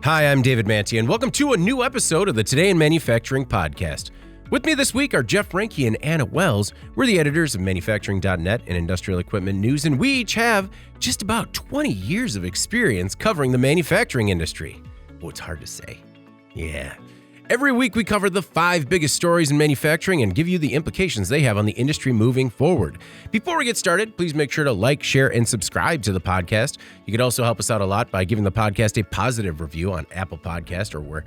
Hi, I'm David Manti, and welcome to a new episode of the Today in Manufacturing podcast. With me this week are Jeff Reinke and Anna Wells. We're the editors of Manufacturing.net and Industrial Equipment News, and we each have just about 20 years of experience covering the manufacturing industry. Oh, it's hard to say. Yeah. Every week we cover the 5 biggest stories in manufacturing and give you the implications they have on the industry moving forward. Before we get started, please make sure to like, share, and subscribe to the podcast. You can also help us out a lot by giving the podcast a positive review on Apple Podcast or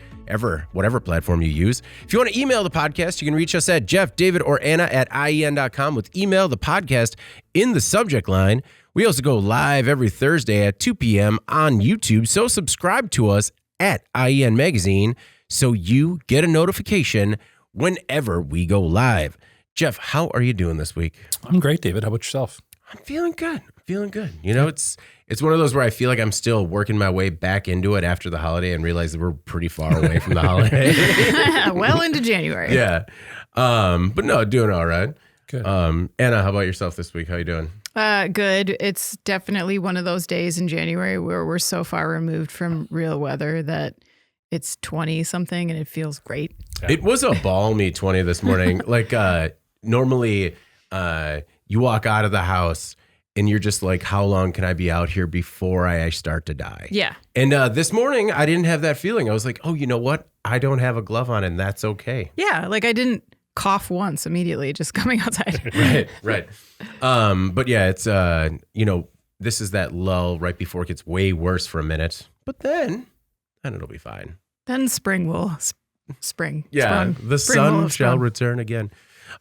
whatever platform you use. If you want to email the podcast, you can reach us at Jeff, David, or Anna at IEN.com with email the podcast in the subject line. We also go live every Thursday at 2 p.m. on YouTube, so subscribe to us at IEN Magazine so you get a notification whenever we go live. Jeff, how are you doing this week? I'm great, David. How about yourself? I'm feeling good. You know, it's one of those where I feel like I'm still working my way back into it after the holiday and realize that we're pretty far away from the holiday. Well into January. Yeah. But no, doing all right. Good. Anna, how about yourself this week? How you doing? Good. It's definitely one of those days in January where we're so far removed from real weather that it's 20 something and it feels great. It was a balmy 20 this morning. Like normally you walk out of the house and you're just like, how long can I be out here before I start to die? Yeah. And this morning I didn't have that feeling. I was like, oh, you know what? I don't have a glove on and that's okay. Yeah. Like I didn't cough once immediately just coming outside. Right. But yeah, it's, this is that lull right before it gets way worse for a minute. But then it'll be fine. Then spring will spring. Yeah, the sun shall return again.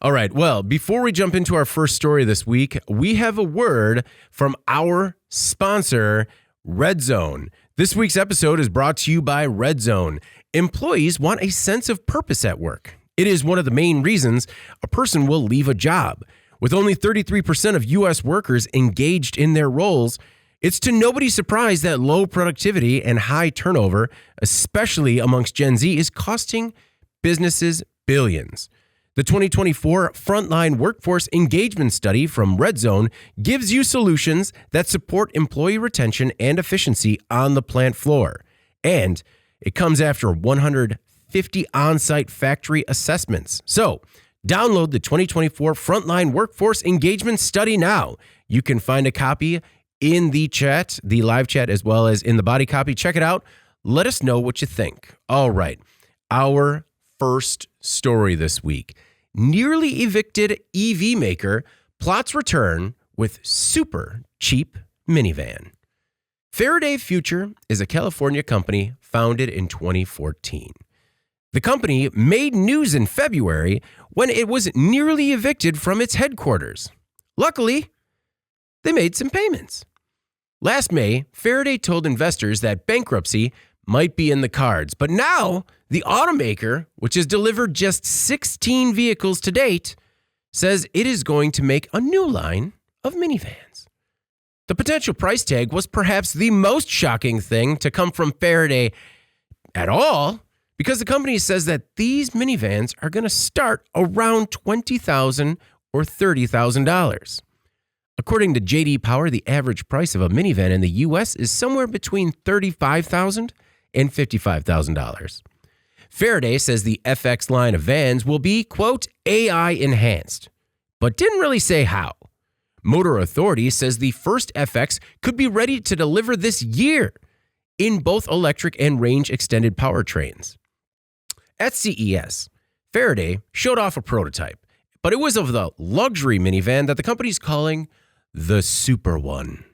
All right. Well, before we jump into our first story this week, we have a word from our sponsor, Red Zone. This week's episode is brought to you by Red Zone. Employees want a sense of purpose at work. It is one of the main reasons a person will leave a job. With only 33% of U.S. workers engaged in their roles, it's to nobody's surprise that low productivity and high turnover, especially amongst Gen Z, is costing businesses billions. The 2024 Frontline Workforce Engagement Study from Red Zone gives you solutions that support employee retention and efficiency on the plant floor. And it comes after 150 on-site factory assessments. So, download the 2024 Frontline Workforce Engagement Study now. You can find a copy in the chat, the live chat, as well as in the body copy. Check it out. Let us know what you think. All right. Our first story this week. Nearly evicted EV maker plots return with super cheap minivan. Faraday Future is a California company founded in 2014. The company made news in February when it was nearly evicted from its headquarters. Luckily, they made some payments. Last May, Faraday told investors that bankruptcy might be in the cards, but now the automaker, which has delivered just 16 vehicles to date, says it is going to make a new line of minivans. The potential price tag was perhaps the most shocking thing to come from Faraday at all, because the company says that these minivans are going to start around $20,000 or $30,000. According to J.D. Power, the average price of a minivan in the U.S. is somewhere between $35,000 and $55,000. Faraday says the FX line of vans will be, quote, AI enhanced, but didn't really say how. Motor Authority says the first FX could be ready to deliver this year in both electric and range-extended powertrains. At CES, Faraday showed off a prototype, but it was of the luxury minivan that the company's calling the Super One.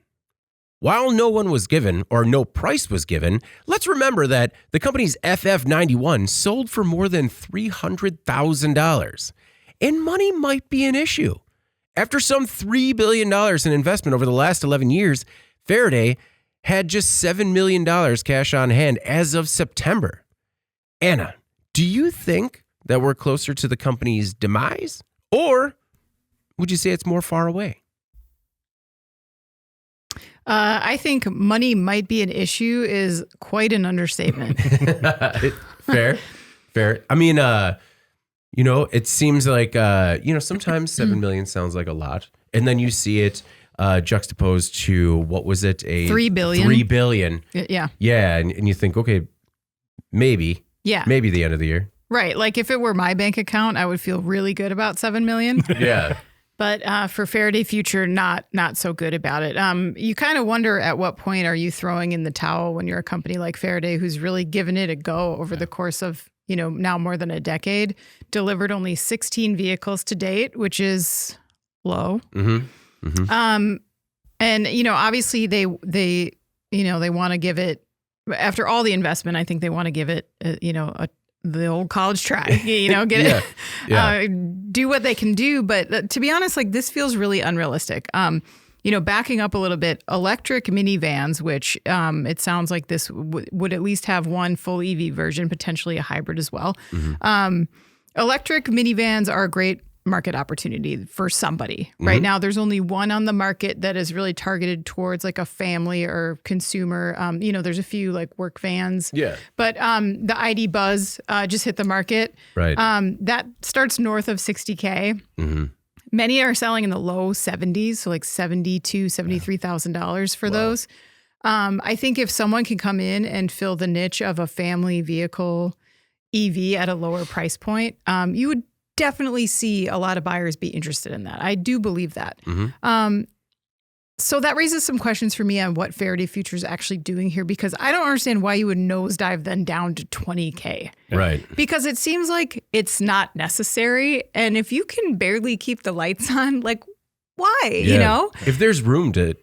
While no one was given, or no price was given, let's remember that the company's FF91 sold for more than $300,000. And money might be an issue. After some $3 billion in investment over the last 11 years, Faraday had just $7 million cash on hand as of September. Anna, do you think that we're closer to the company's demise? Or would you say it's more far away? I think money might be an issue is quite an understatement. Fair. I mean, it seems like, sometimes 7 million sounds like a lot. And then you see it juxtaposed to, what was it? 3 billion. 3 billion. Yeah. Yeah. And you think, okay, maybe Yeah. maybe the end of the year. Right. Like if it were my bank account, I would feel really good about $7 million. Yeah. But for Faraday Future, not so good about it. You kind of wonder at what point are you throwing in the towel when you're a company like Faraday, who's really given it a go over the course of, now more than a decade, delivered only 16 vehicles to date, which is low. Mm-hmm. Mm-hmm. And obviously they want to give it, after all the investment, I think they want to give it, the old college try, get it, do what they can do. But to be honest, like this feels really unrealistic. Backing up a little bit, electric minivans, which it sounds like this would at least have one full EV version, potentially a hybrid as well. Mm-hmm. Electric minivans are a great market opportunity for somebody. Mm-hmm. Right now, there's only one on the market that is really targeted towards like a family or consumer. There's a few like work vans. Yeah. But the ID Buzz just hit the market. Right. That starts north of $60K. Mm-hmm. Many are selling in the low 70s, so like $72,000, $73,000 for those. I think if someone can come in and fill the niche of a family vehicle EV at a lower price point, you would definitely see a lot of buyers be interested in that. I do believe that. Mm-hmm. So that raises some questions for me on what Faraday Future is actually doing here, because I don't understand why you would nosedive then down to $20K. Right. Because it seems like it's not necessary. And if you can barely keep the lights on, like, why? Yeah. If there's room to,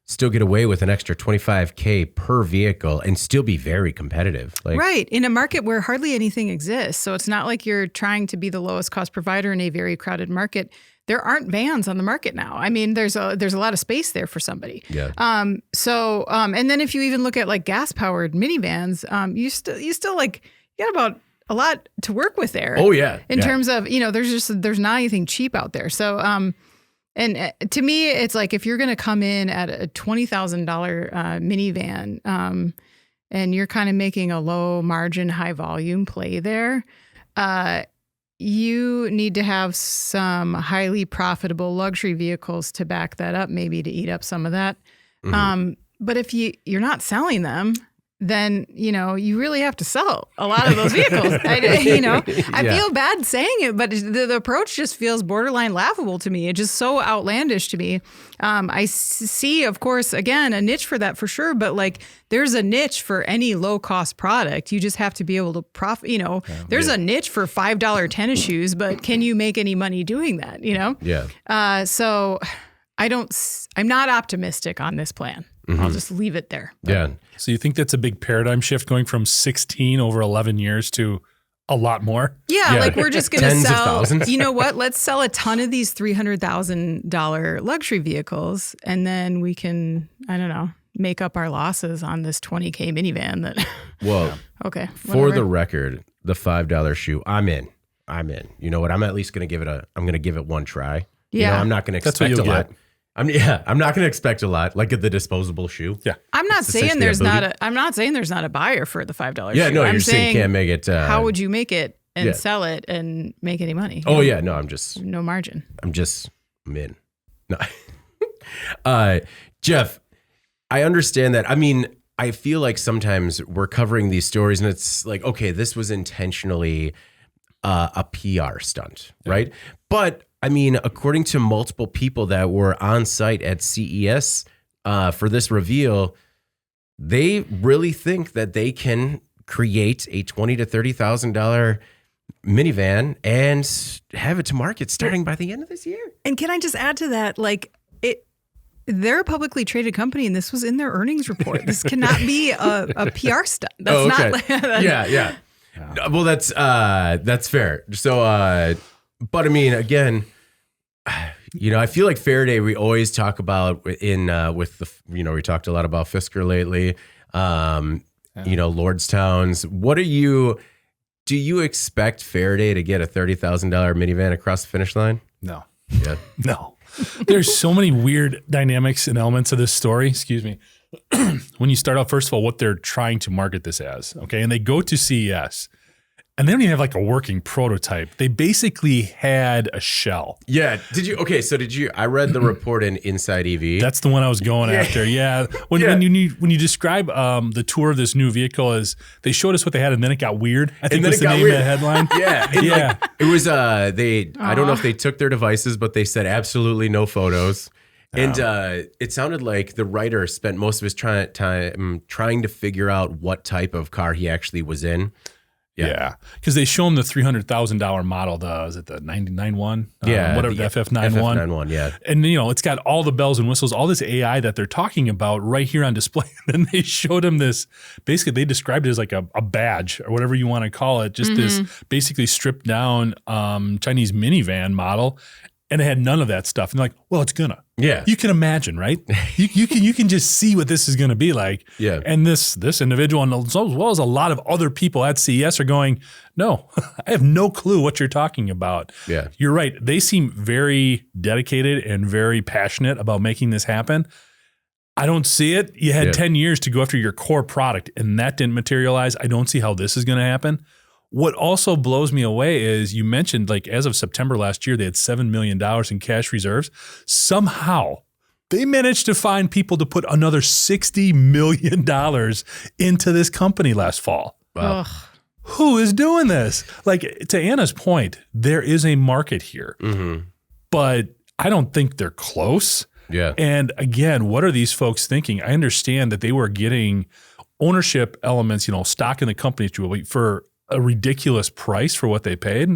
still get away with an extra $25K per vehicle and still be very competitive. Right. In a market where hardly anything exists. So it's not like you're trying to be the lowest cost provider in a very crowded market. There aren't vans on the market now. I mean, there's a lot of space there for somebody. Yeah. And then if you even look at like gas powered minivans, you still like, you got about a lot to work with there. Oh yeah. In terms of, there's not anything cheap out there. So, and to me, it's like if you're going to come in at a $20,000 minivan, and you're kind of making a low margin, high volume play there, you need to have some highly profitable luxury vehicles to back that up, maybe to eat up some of that. Mm-hmm. But if you're not selling them, then, you really have to sell a lot of those vehicles. I feel bad saying it, but the approach just feels borderline laughable to me. It's just so outlandish to me. I see, of course, again, a niche for that for sure, but like there's a niche for any low cost product. You just have to be able to profit, there's a niche for $5 tennis shoes, but can you make any money doing that, Yeah. So I'm not optimistic on this plan. Mm-hmm. I'll just leave it there. Yeah. So you think that's a big paradigm shift going from 16 over 11 years to a lot more? Yeah. Like we're just going to Tens of sell, thousands. you know what? Let's sell a ton of these $300,000 luxury vehicles. And then we can, I don't know, make up our losses on this $20K minivan that. Well, okay. For the record, the $5 shoe, I'm in. You know what? I'm at least going to give it one try. Yeah. I'm not going to expect a lot. I'm not going to expect a lot, like the disposable shoe. Yeah. I'm not saying there's not a buyer for the $5 Yeah, shoe. no, you're saying you can't make it. How would you make it and sell it and make any money? Oh yeah, no, I'm just no margin. I'm in. No. Jeff, I understand that. I mean, I feel like sometimes we're covering these stories and it's like, okay, this was intentionally a PR stunt, right? But I mean, according to multiple people that were on site at CES for this reveal, they really think that they can create a $20,000 to $30,000 minivan and have it to market starting by the end of this year. And can I just add to that, like they're a publicly traded company, and this was in their earnings report. This cannot be a PR stunt. That's not. Yeah. Well, that's fair. So. But I mean, again, I feel like Faraday, we always talk about with the, we talked a lot about Fisker lately, Lordstowns. Do you expect Faraday to get a $30,000 minivan across the finish line? No. Yeah. No. There's so many weird dynamics and elements of this story. Excuse me. When you start out, first of all, what they're trying to market this as, okay? And they go to CES. And they don't even have like a working prototype. They basically had a shell. Yeah. I read the report in Inside EV. That's the one I was going after. Yeah. When you describe the tour of this new vehicle, as they showed us what they had, and then it got weird. I think that's the name of the headline. Yeah. It was I don't know if they took their devices, but they said absolutely no photos. And it sounded like the writer spent most of his time trying to figure out what type of car he actually was in. Yeah, because they show him the $300,000 model. Is it the 99-1? Whatever, the FF91. FF91, yeah. And, it's got all the bells and whistles, all this AI that they're talking about right here on display. And they showed him this, basically they described it as like a badge or whatever you want to call it, just this basically stripped down Chinese minivan model. And it had none of that stuff. And they're like, well, it's gonna. Yeah. You can imagine, right? you can just see what this is gonna be like. Yeah. And this individual, and as well as a lot of other people at CES, are going, no, I have no clue what you're talking about. Yeah. You're right. They seem very dedicated and very passionate about making this happen. I don't see it. You had 10 years to go after your core product, and that didn't materialize. I don't see how this is gonna happen. What also blows me away is you mentioned, like, as of September last year, they had $7 million in cash reserves. Somehow they managed to find people to put another $60 million into this company last fall. Wow. Who is doing this? Like, to Anna's point, there is a market here, but I don't think they're close. Yeah. And again, what are these folks thinking? I understand that they were getting ownership elements, stock in the company for a ridiculous price for what they paid,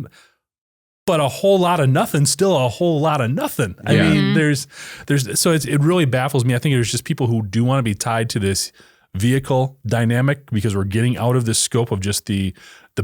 but a whole lot of nothing, still a whole lot of nothing. I mean, so it really baffles me. I think there's just people who do want to be tied to this vehicle dynamic because we're getting out of this scope of just the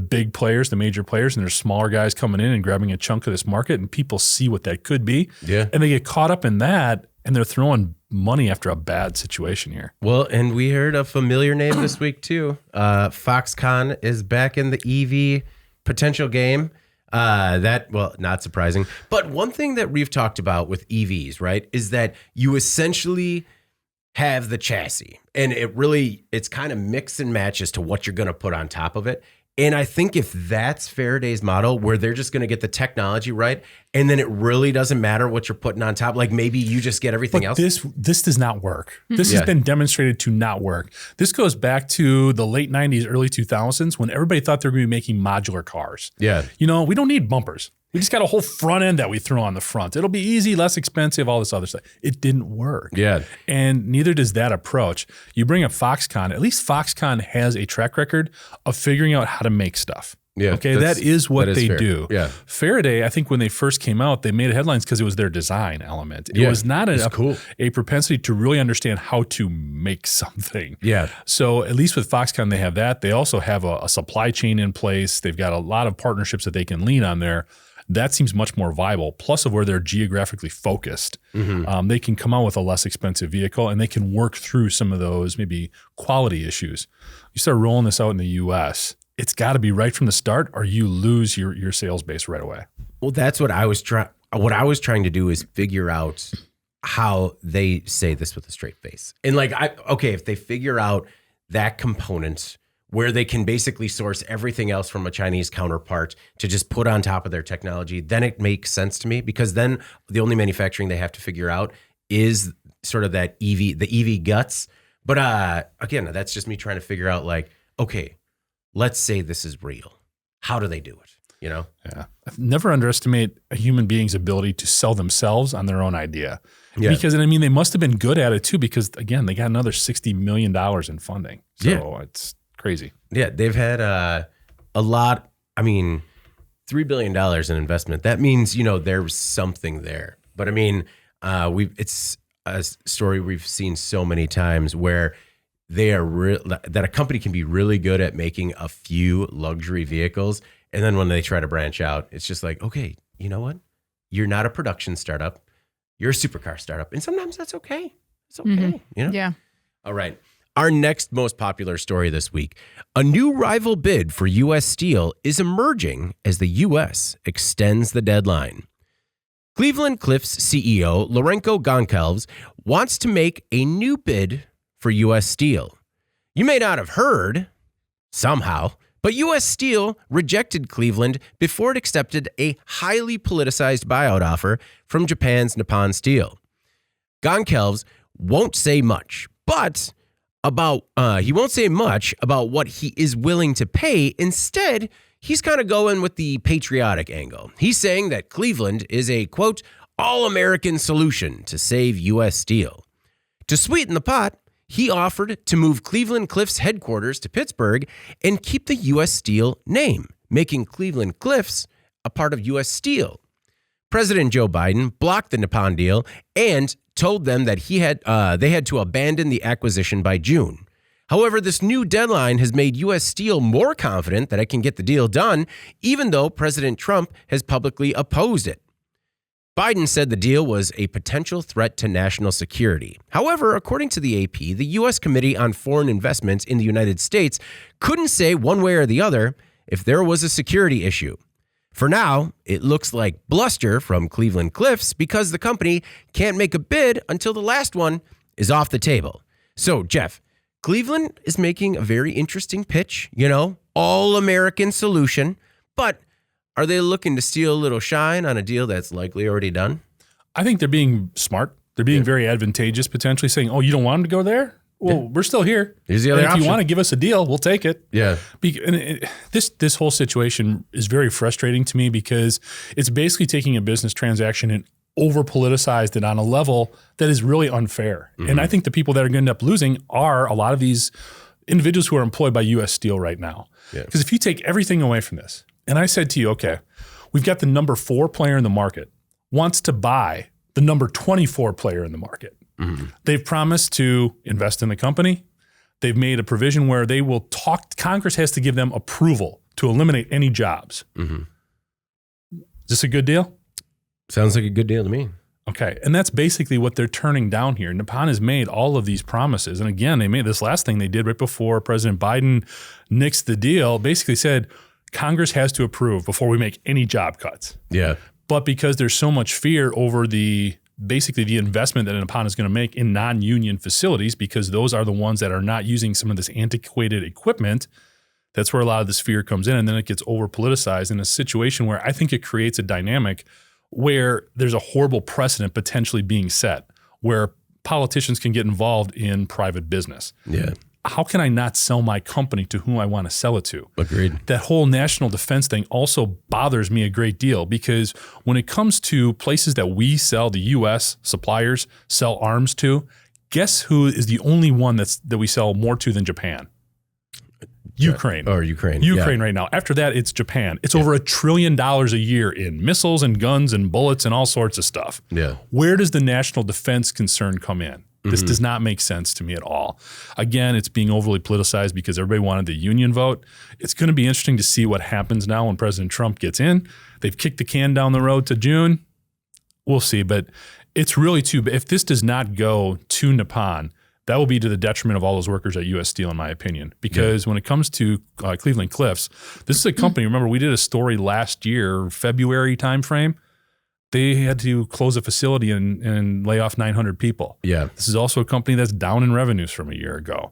big players, the major players, and there's smaller guys coming in and grabbing a chunk of this market, and people see what that could be. Yeah. And they get caught up in that, and they're throwing money after a bad situation here. Well, and we heard a familiar name this week too. Foxconn is back in the EV potential game. Not surprising. But one thing that we've talked about with EVs, right, is that you essentially have the chassis, and it's kind of mix and match as to what you're going to put on top of it. And I think if that's Faraday's model, where they're just going to get the technology right, and then it really doesn't matter what you're putting on top, like maybe you just get everything else. This does not work. This has been demonstrated to not work. This goes back to the late 90s, early 2000s, when everybody thought they were going to be making modular cars. Yeah. We don't need bumpers. We just got a whole front end that we throw on the front. It'll be easy, less expensive, all this other stuff. It didn't work. Yeah. And neither does that approach. You bring up Foxconn. At least Foxconn has a track record of figuring out how to make stuff. Yeah. Okay. That is what they do. Yeah. Faraday, I think when they first came out, they made headlines because it was their design element. It was not a propensity to really understand how to make something. Yeah. So at least with Foxconn, they have that. They also have a supply chain in place. They've got a lot of partnerships that they can lean on there. That seems much more viable. Plus of where they're geographically focused, they can come out with a less expensive vehicle, and they can work through some of those maybe quality issues. You start rolling this out in the U.S., it's got to be right from the start, or you lose your sales base right away. Well, that's what I was trying to do is figure out how they say this with a straight face. And if they figure out that component where they can basically source everything else from a Chinese counterpart to just put on top of their technology, then it makes sense to me, because then the only manufacturing they have to figure out is sort of that the EV guts. But again, that's just me trying to figure out, okay, let's say this is real. How do they do it? Yeah. Never underestimate a human being's ability to sell themselves on their own idea. Yeah. Because, they must have been good at it too, because again, they got another $60 million in funding. So it's crazy. Yeah, they've had a lot. $3 billion in investment. That means there's something there. But it's a story we've seen so many times where that a company can be really good at making a few luxury vehicles, and then when they try to branch out, it's just like, okay, you know what? You're not a production startup. You're a supercar startup, and sometimes that's okay. It's okay. Yeah. All right. Our next most popular story this week: a new rival bid for U.S. steel is emerging as the U.S. extends the deadline. Cleveland Cliffs CEO Lourenco Goncalves wants to make a new bid for U.S. steel. You may not have heard, somehow, But U.S. Steel rejected Cleveland before it accepted a highly politicized buyout offer from Japan's Nippon Steel. Goncalves won't say much, but he won't say much about what he is willing to pay. Instead, he's kind of going with the patriotic angle. He's saying that Cleveland is a, quote, all-American solution to save U.S. Steel. To sweeten the pot, he offered to move Cleveland-Cliffs headquarters to Pittsburgh and keep the U.S. Steel name, making Cleveland-Cliffs a part of U.S. Steel. President Joe Biden blocked the Nippon deal and told them that they had to abandon the acquisition by June. However, this new deadline has made U.S. Steel more confident that it can get the deal done, even though President Trump has publicly opposed it. Biden said the deal was a potential threat to national security. However, according to the AP, the U.S. Committee on Foreign Investment in the United States couldn't say one way or the other if there was a security issue. For now, it looks like bluster from Cleveland-Cliffs because the company can't make a bid until the last one is off the table. So, Jeff, Cleveland is making a very interesting pitch, all-American solution, but are they looking to steal a little shine on a deal that's likely already done? I think they're being smart. They're being very advantageous, potentially saying, oh, you don't want them to go there? Well, we're still here. Here's the other option. If you want to give us a deal, we'll take it. Yeah. This whole situation is very frustrating to me because it's basically taking a business transaction and over-politicized it on a level that is really unfair. Mm-hmm. And I think the people that are going to end up losing are a lot of these individuals who are employed by U.S. Steel right now. Because if you take everything away from this, and I said to you, okay, we've got the number 4 player in the market wants to buy the number 24 player in the market. Mm-hmm. They've promised to invest in the company. They've made a provision where they will talk. Congress has to give them approval to eliminate any jobs. Mm-hmm. Is this a good deal? Sounds like a good deal to me. Okay. And that's basically what they're turning down here. Nippon has made all of these promises. And again, they made this last thing they did right before President Biden nixed the deal, basically said, Congress has to approve before we make any job cuts. Yeah. But because there's so much fear over basically the investment that Nippon is going to make in non-union facilities, because those are the ones that are not using some of this antiquated equipment, that's where a lot of this fear comes in. And then it gets over-politicized in a situation where I think it creates a dynamic where there's a horrible precedent potentially being set, where politicians can get involved in private business. Yeah. How can I not sell my company to whom I want to sell it to? Agreed. That whole national defense thing also bothers me a great deal because when it comes to places that we sell, the U.S. suppliers sell arms to, guess who is the only one that we sell more to than Japan? Ukraine. Or Ukraine. Ukraine right now. After that, it's Japan. It's over $1 trillion a year in missiles and guns and bullets and all sorts of stuff. Yeah. Where does the national defense concern come in? This does not make sense to me at all. Again, it's being overly politicized because everybody wanted the union vote. It's going to be interesting to see what happens now when President Trump gets in. They've kicked the can down the road to June. We'll see. But it's really too bad. If this does not go to Nippon, that will be to the detriment of all those workers at U.S. Steel, in my opinion. Because when it comes to Cleveland-Cliffs, this is a company. Remember, we did a story last year, February timeframe. They had to close a facility and lay off 900 people. Yeah. This is also a company that's down in revenues from a year ago.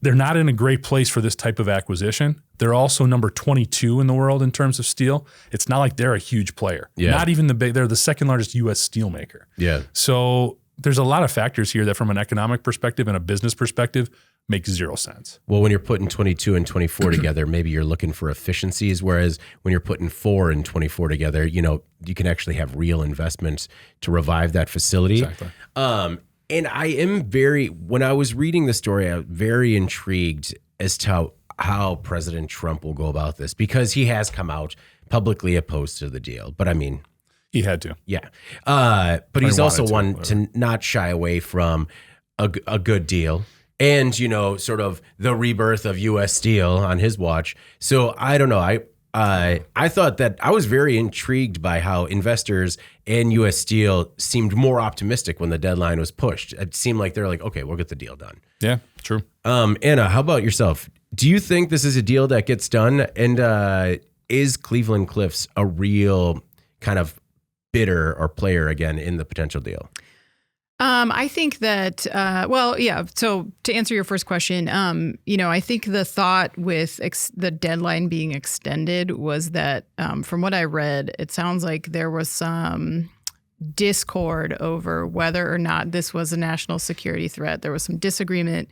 They're not in a great place for this type of acquisition. They're also number 22 in the world in terms of steel. It's not like they're a huge player. Yeah. Not even they're the second largest U.S. steel maker. Yeah. So there's a lot of factors here that from an economic perspective and a business perspective makes zero sense. Well, when you're putting 22 and 24 together, maybe you're looking for efficiencies, whereas when you're putting 4 and 24 together, you can actually have real investments to revive that facility. Exactly. And I am when I was reading the story, I was very intrigued as to how President Trump will go about this, because he has come out publicly opposed to the deal. But I mean, he had to. Yeah. But he's also one to not shy away from a good deal. And, sort of the rebirth of U.S. Steel on his watch. So I don't know. I thought that I was very intrigued by how investors and U.S. Steel seemed more optimistic when the deadline was pushed. It seemed like they're like, okay, we'll get the deal done. Yeah, true. Anna, how about yourself? Do you think this is a deal that gets done? And is Cleveland-Cliffs a real kind of bidder or player again in the potential deal? I think that, so to answer your first question, I think the thought with the deadline being extended was that, from what I read, it sounds like there was some discord over whether or not this was a national security threat. There was some disagreement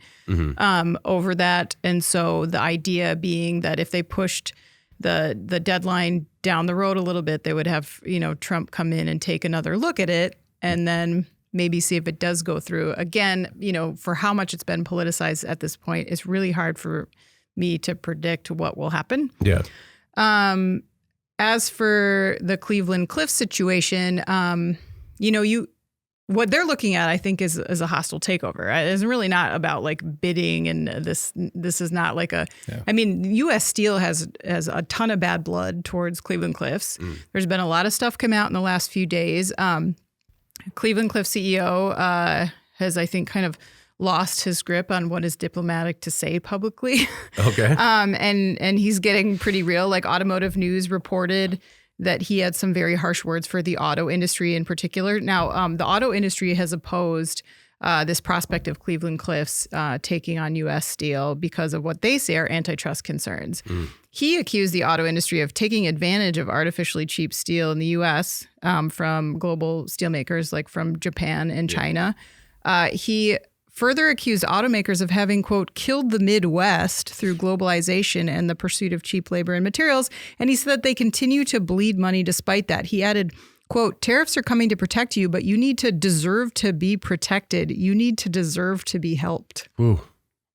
over that. And so the idea being that if they pushed the deadline down the road a little bit, they would have, Trump come in and take another look at it and then maybe see if it does go through. Again, for how much it's been politicized at this point, it's really hard for me to predict what will happen. Yeah. As for the Cleveland Cliffs situation, what they're looking at, I think, is a hostile takeover. It's really not about like bidding, and this is not like a. Yeah. I mean, U.S. Steel has a ton of bad blood towards Cleveland Cliffs. There's been a lot of stuff come out in the last few days. Cleveland Cliffs CEO has, I think, kind of lost his grip on what is diplomatic to say publicly. Okay. And he's getting pretty real. Like Automotive News reported that he had some very harsh words for the auto industry in particular. Now, the auto industry has opposed this prospect of Cleveland Cliffs taking on U.S. Steel because of what they say are antitrust concerns. He accused the auto industry of taking advantage of artificially cheap steel in the U.S. From global steelmakers like from Japan and China. He further accused automakers of having, quote, killed the Midwest through globalization and the pursuit of cheap labor and materials. And he said that they continue to bleed money despite that. He added, quote, tariffs are coming to protect you, but you need to deserve to be protected. You need to deserve to be helped. Ooh,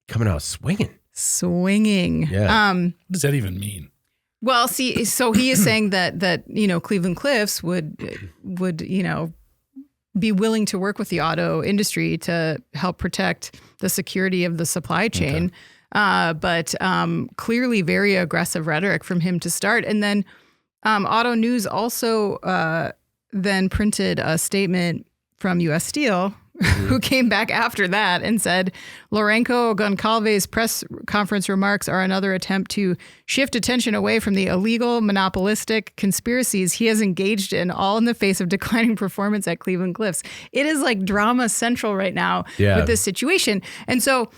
coming out swinging. Yeah. What does that even mean? Well, see, so he is saying that Cleveland Cliffs would be willing to work with the auto industry to help protect the security of the supply chain. Okay. But clearly very aggressive rhetoric from him to start. And then Auto News also then printed a statement from U.S. Steel, who came back after that and said, Lourenco Goncalves' press conference remarks are another attempt to shift attention away from the illegal, monopolistic conspiracies he has engaged in, all in the face of declining performance at Cleveland Cliffs. It is like drama central right now with this situation. And so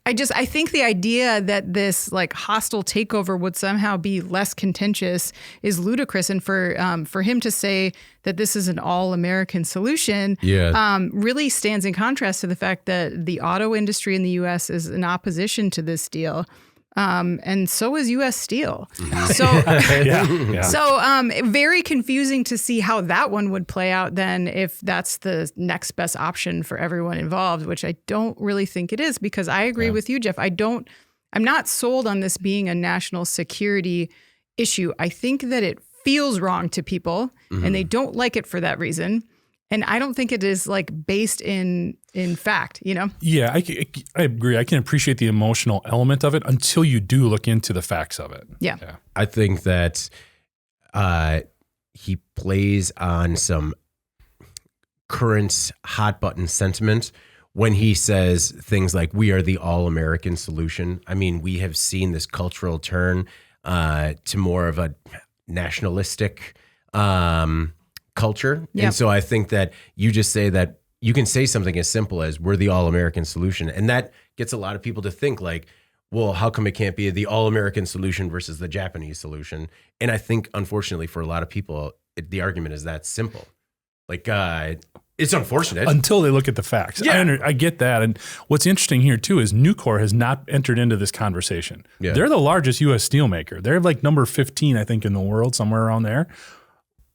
I think the idea that this like hostile takeover would somehow be less contentious is ludicrous. And for him to say that this is an all-American solution really stands in contrast to the fact that the auto industry in the U.S. is in opposition to this deal. And so is U.S. Steel. So, very confusing to see how that one would play out then if that's the next best option for everyone involved, which I don't really think it is, because I agree with you, Jeff. I'm not sold on this being a national security issue. I think that it feels wrong to people and they don't like it for that reason. And I don't think it is like based in fact, Yeah, I agree. I can appreciate the emotional element of it until you do look into the facts of it. Yeah. I think that he plays on some current hot button sentiment when he says things like, we are the all-American solution. I mean, we have seen this cultural turn to more of a nationalistic culture. And so I think that you just say that you can say something as simple as we're the all-American solution. And that gets a lot of people to think like, well, how come it can't be the all-American solution versus the Japanese solution? And I think, unfortunately, for a lot of people, the argument is that simple. Like, it's unfortunate. Until they look at the facts. Yeah. I get that. And what's interesting here, too, is Nucor has not entered into this conversation. Yeah. They're the largest U.S. steelmaker. They're like number 15, I think, in the world, somewhere around there.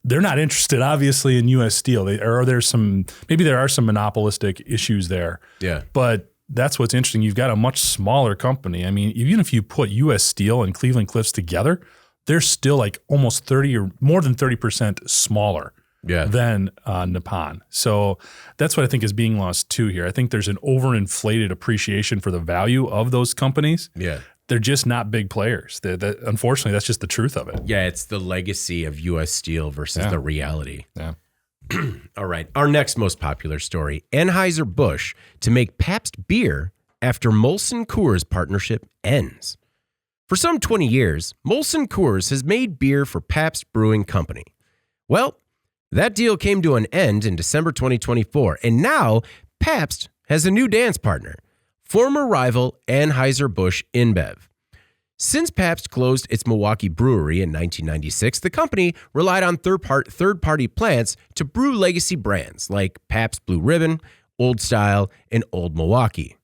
They're not interested, obviously, in U.S. Steel. Maybe there are some monopolistic issues there. Yeah. But that's what's interesting. You've got a much smaller company. I mean, even if you put U.S. Steel and Cleveland Cliffs together, they're still like almost 30 or more than 30% smaller than Nippon. So that's what I think is being lost too here. I think there's an overinflated appreciation for the value of those companies. Yeah. They're just not big players. Unfortunately, that's just the truth of it. Yeah, it's the legacy of U.S. Steel versus the reality. Yeah. All right. Our next most popular story, Anheuser-Busch to make Pabst beer after Molson Coors partnership ends. For some 20 years, Molson Coors has made beer for Pabst Brewing Company. Well, That deal came to an end in December 2024, and now Pabst has a new dance partner, former rival Anheuser-Busch InBev. Since Pabst closed its Milwaukee brewery in 1996, the company relied on third-party plants to brew legacy brands like Pabst Blue Ribbon, Old Style, and Old Milwaukee.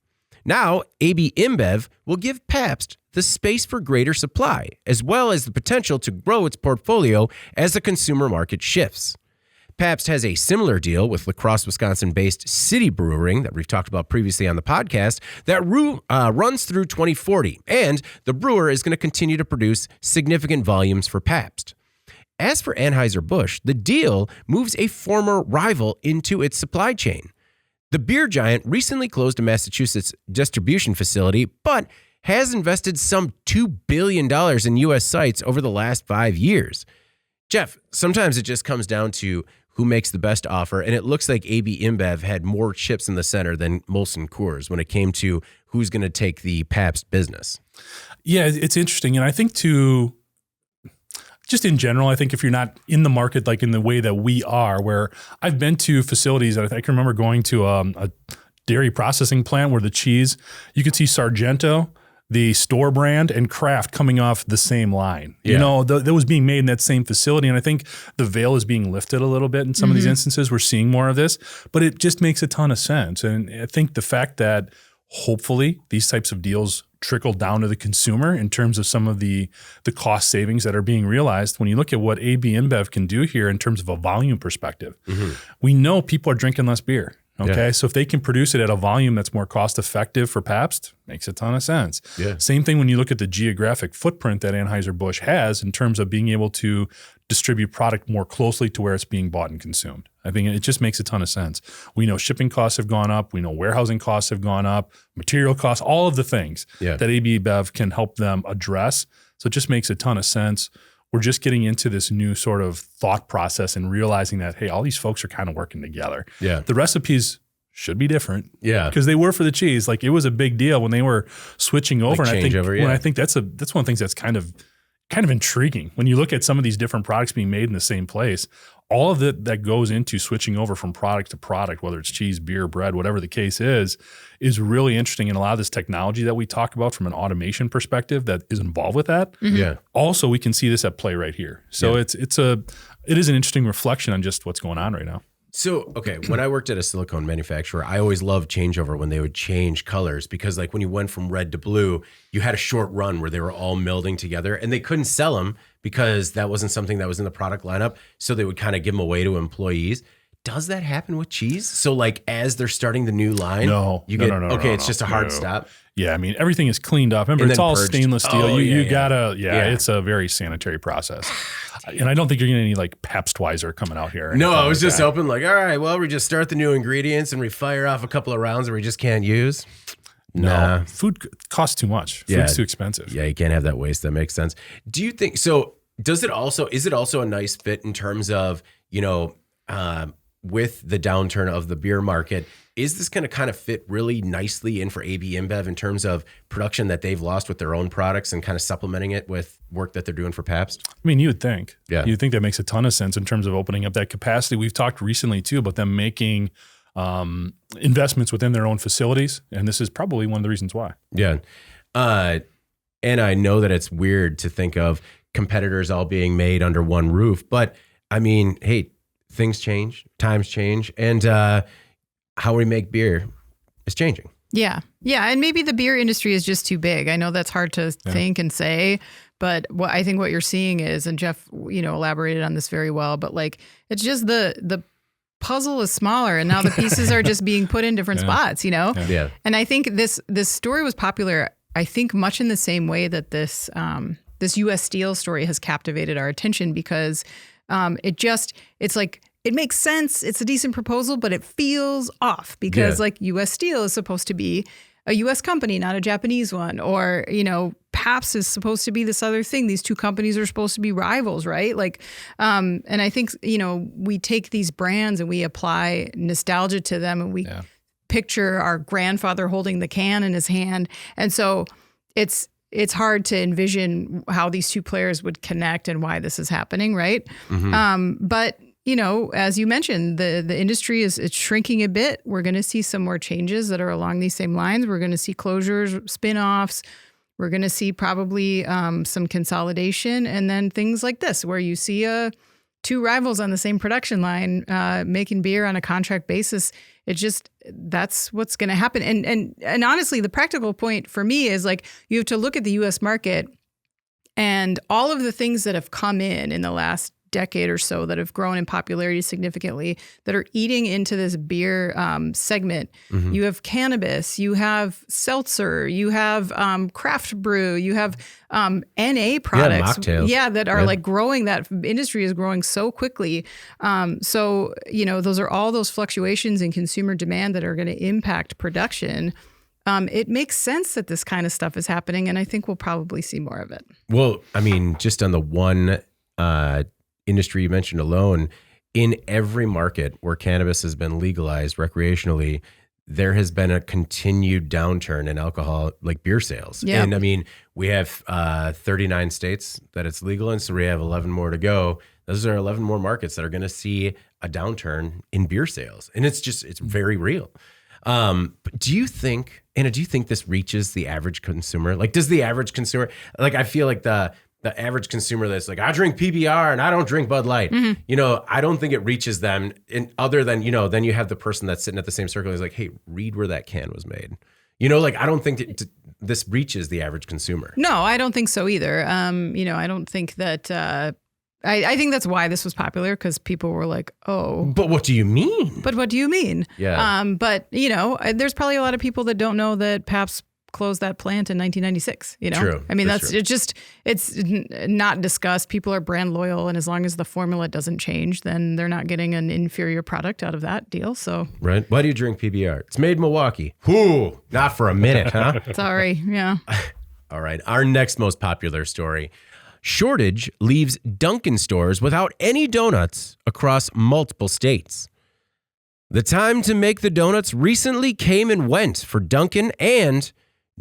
Now, AB InBev will give Pabst the space for greater supply, as well as the potential to grow its portfolio as the consumer market shifts. Pabst has a similar deal with La Crosse, Wisconsin-based City Brewing that we've talked about previously on the podcast that runs through 2040, and the brewer is going to continue to produce significant volumes for Pabst. As for Anheuser-Busch, the deal moves a former rival into its supply chain. The beer giant recently closed a Massachusetts distribution facility, but has invested some $2 billion in U.S. sites over the last 5 years. Jeff, sometimes it just comes down to who makes the best offer, and it looks like AB InBev had more chips in the center than Molson Coors when it came to who's going to take the Pabst business. Yeah, it's interesting. And I think just in general, I think if you're not in the market like in the way that we are, where I've been to facilities that I can remember going to a dairy processing plant where the cheese, you could see Sargento, the store brand, and Kraft coming off the same line. Yeah. You know, that was being made in that same facility. And I think the veil is being lifted a little bit in some of these instances. We're seeing more of this, but it just makes a ton of sense. And I think the fact that hopefully these types of deals trickle down to the consumer in terms of some of the cost savings that are being realized. When you look at what AB InBev can do here in terms of a volume perspective, we know people are drinking less beer. Okay. Yeah. So if they can produce it at a volume that's more cost effective for Pabst, makes a ton of sense. Yeah. Same thing when you look at the geographic footprint that Anheuser-Busch has in terms of being able to distribute product more closely to where it's being bought and consumed. I think it just makes a ton of sense. We know shipping costs have gone up. We know warehousing costs have gone up, material costs, all of the things that AB InBev can help them address. So it just makes a ton of sense. We're just getting into this new sort of thought process and realizing that, hey, all these folks are kind of working together. Yeah. The recipes should be different. Yeah. Because they were for the cheese. Like it was a big deal when they were switching over. Like and I think that's one of the things that's kind of intriguing. When you look at some of these different products being made in the same place, all of that goes into switching over from product to product, whether it's cheese, beer, bread, whatever the case is really interesting. And a lot of this technology that we talk about from an automation perspective that is involved with that. Yeah. Also, we can see this at play right here. So it is an interesting reflection on just what's going on right now. So, okay, when I worked at a silicone manufacturer, I always loved changeover when they would change colors because like when you went from red to blue, you had a short run where they were all melding together and they couldn't sell them because that wasn't something that was in the product lineup. So they would kind of give them away to employees. Does that happen with cheese? So like as they're starting the new line, no. It's just a hard stop. Yeah, I mean, everything is cleaned up. Remember, it's all purged. stainless steel. Oh, It's a very sanitary process. And I don't think you're getting any like Pabstweiser coming out here. No, I was just hoping like, all right, well, we just start the new ingredients and we fire off a couple of rounds that we just can't use. No, food costs too much. Food's too expensive. Yeah, you can't have that waste. That makes sense. Do you think so? Is it also a nice fit in terms of, with the downturn of the beer market? Is this going to kind of fit really nicely in for AB InBev in terms of production that they've lost with their own products and kind of supplementing it with work that they're doing for Pabst? I mean, you would think. Yeah. You'd think that makes a ton of sense in terms of opening up that capacity. We've talked recently, too, about them making investments within their own facilities, and this is probably one of the reasons why. Yeah. And I know that it's weird to think of competitors all being made under one roof, but I mean, hey, things change, times change, and how we make beer is changing. Yeah. Yeah. And maybe the beer industry is just too big. I know that's hard to think and say, but I think what you're seeing is, and Jeff, elaborated on this very well, but like, it's just the puzzle is smaller and now the pieces are just being put in different spots, Yeah. And I think this story was popular, I think much in the same way that this US Steel story has captivated our attention because it's like, it makes sense. It's a decent proposal, but it feels off because like US Steel is supposed to be a US company, not a Japanese one. Or, Pabst is supposed to be this other thing. These two companies are supposed to be rivals, right? Like, and I think, we take these brands and we apply nostalgia to them and we picture our grandfather holding the can in his hand. And so it's hard to envision how these two players would connect and why this is happening, right? But as you mentioned, the industry it's shrinking a bit. We're going to see some more changes that are along these same lines. We're going to see closures, spin-offs. We're going to see probably some consolidation, and then things like this, where you see two rivals on the same production line making beer on a contract basis. That's what's going to happen. And honestly, the practical point for me is like you have to look at the U.S. market and all of the things that have come in the last decade or so that have grown in popularity significantly that are eating into this beer segment. Mm-hmm. You have cannabis, you have seltzer, you have craft brew, you have NA products, that are like growing. That industry is growing so quickly. So those are all those fluctuations in consumer demand that are going to impact production. It makes sense that this kind of stuff is happening, and I think we'll probably see more of it. Well, I mean, just on the one industry you mentioned alone, in every market where cannabis has been legalized recreationally, there has been a continued downturn in alcohol, like beer sales. Yep. And I mean, we have 39 states that it's legal in, so we have 11 more to go. Those are 11 more markets that are going to see a downturn in beer sales. And it's very real. But do you think, Anna, this reaches the average consumer? Like, does the average consumer, like, I feel like the average consumer that's like, I drink PBR and I don't drink Bud Light. Mm-hmm. I don't think it reaches them. And other than, then you have the person that's sitting at the same circle is like, hey, read where that can was made. I don't think this reaches the average consumer. No, I don't think so either. I don't think that, I think that's why this was popular, because people were like, oh. But what do you mean? Yeah. But, there's probably a lot of people that don't know that Pabst closed that plant in 1996. True. I mean, it's not discussed. People are brand loyal, and as long as the formula doesn't change, then they're not getting an inferior product out of that deal. So, right. Why do you drink PBR? It's made in Milwaukee. Whoo, not for a minute, huh? Sorry. Yeah. All right. Our next most popular story. Shortage leaves Dunkin stores without any donuts across multiple states. The time to make the donuts recently came and went for Dunkin', and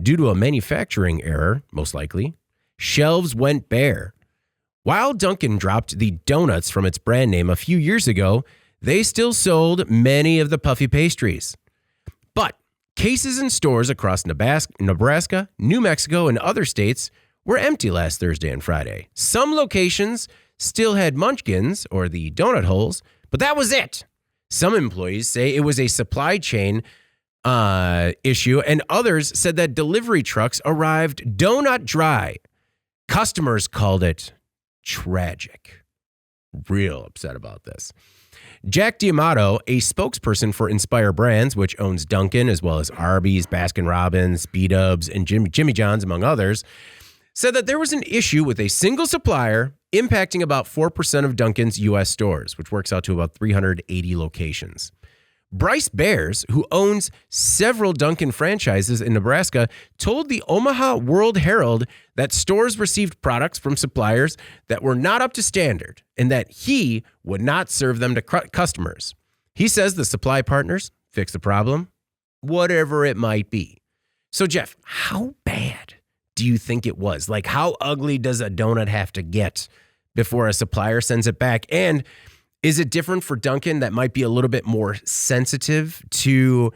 due to a manufacturing error, most likely, shelves went bare. While Dunkin' dropped the donuts from its brand name a few years ago, they still sold many of the puffy pastries. But cases in stores across Nebraska, New Mexico, and other states were empty last Thursday and Friday. Some locations still had munchkins, or the donut holes, but that was it. Some employees say it was a supply chain issue, and others said that delivery trucks arrived donut dry. Customers called it tragic. Real upset about this. Jack D'Amato, a spokesperson for Inspire Brands, which owns Dunkin' as well as Arby's, Baskin-Robbins, B-Dubs, and Jimmy John's, among others, said that there was an issue with a single supplier impacting about 4% of Dunkin's U.S. stores, which works out to about 380 locations. Bryce Bears, who owns several Dunkin' franchises in Nebraska, told the Omaha World Herald that stores received products from suppliers that were not up to standard and that he would not serve them to customers. He says the supply partners fixed the problem, whatever it might be. So, Jeff, how bad do you think it was? Like, how ugly does a donut have to get before a supplier sends it back? And is it different for Dunkin' that might be a little bit more sensitive to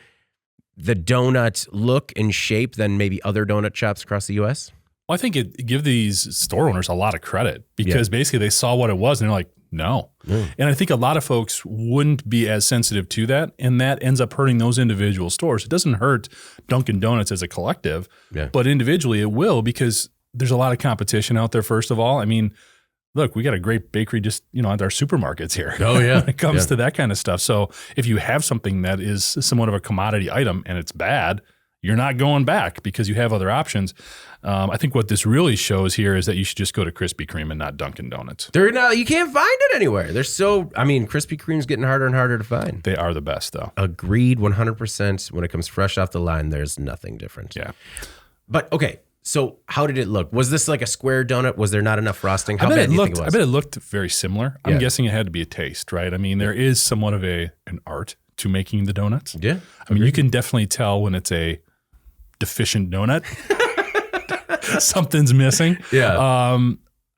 the donut look and shape than maybe other donut shops across the U.S.? Well, I think it give these store owners a lot of credit because basically they saw what it was and they're like, no. And I think a lot of folks wouldn't be as sensitive to that, and that ends up hurting those individual stores. It doesn't hurt Dunkin' Donuts as a collective, but individually it will, because there's a lot of competition out there, first of all. I mean, look, we got a great bakery just, at our supermarkets here. Oh, yeah. When it comes to that kind of stuff. So if you have something that is somewhat of a commodity item and it's bad, you're not going back because you have other options. I think what this really shows here is that you should just go to Krispy Kreme and not Dunkin' Donuts. You can't find it anywhere. Krispy Kreme's getting harder and harder to find. They are the best, though. Agreed, 100%. When it comes fresh off the line, there's nothing different. Yeah. But, okay. So how did it look? Was this like a square donut? Was there not enough frosting? How bad do you think it was? I bet it looked very similar. I'm guessing it had to be a taste, right? I mean, there is somewhat of an art to making the donuts. Yeah. I mean, you can definitely tell when it's a deficient donut. Something's missing. Yeah.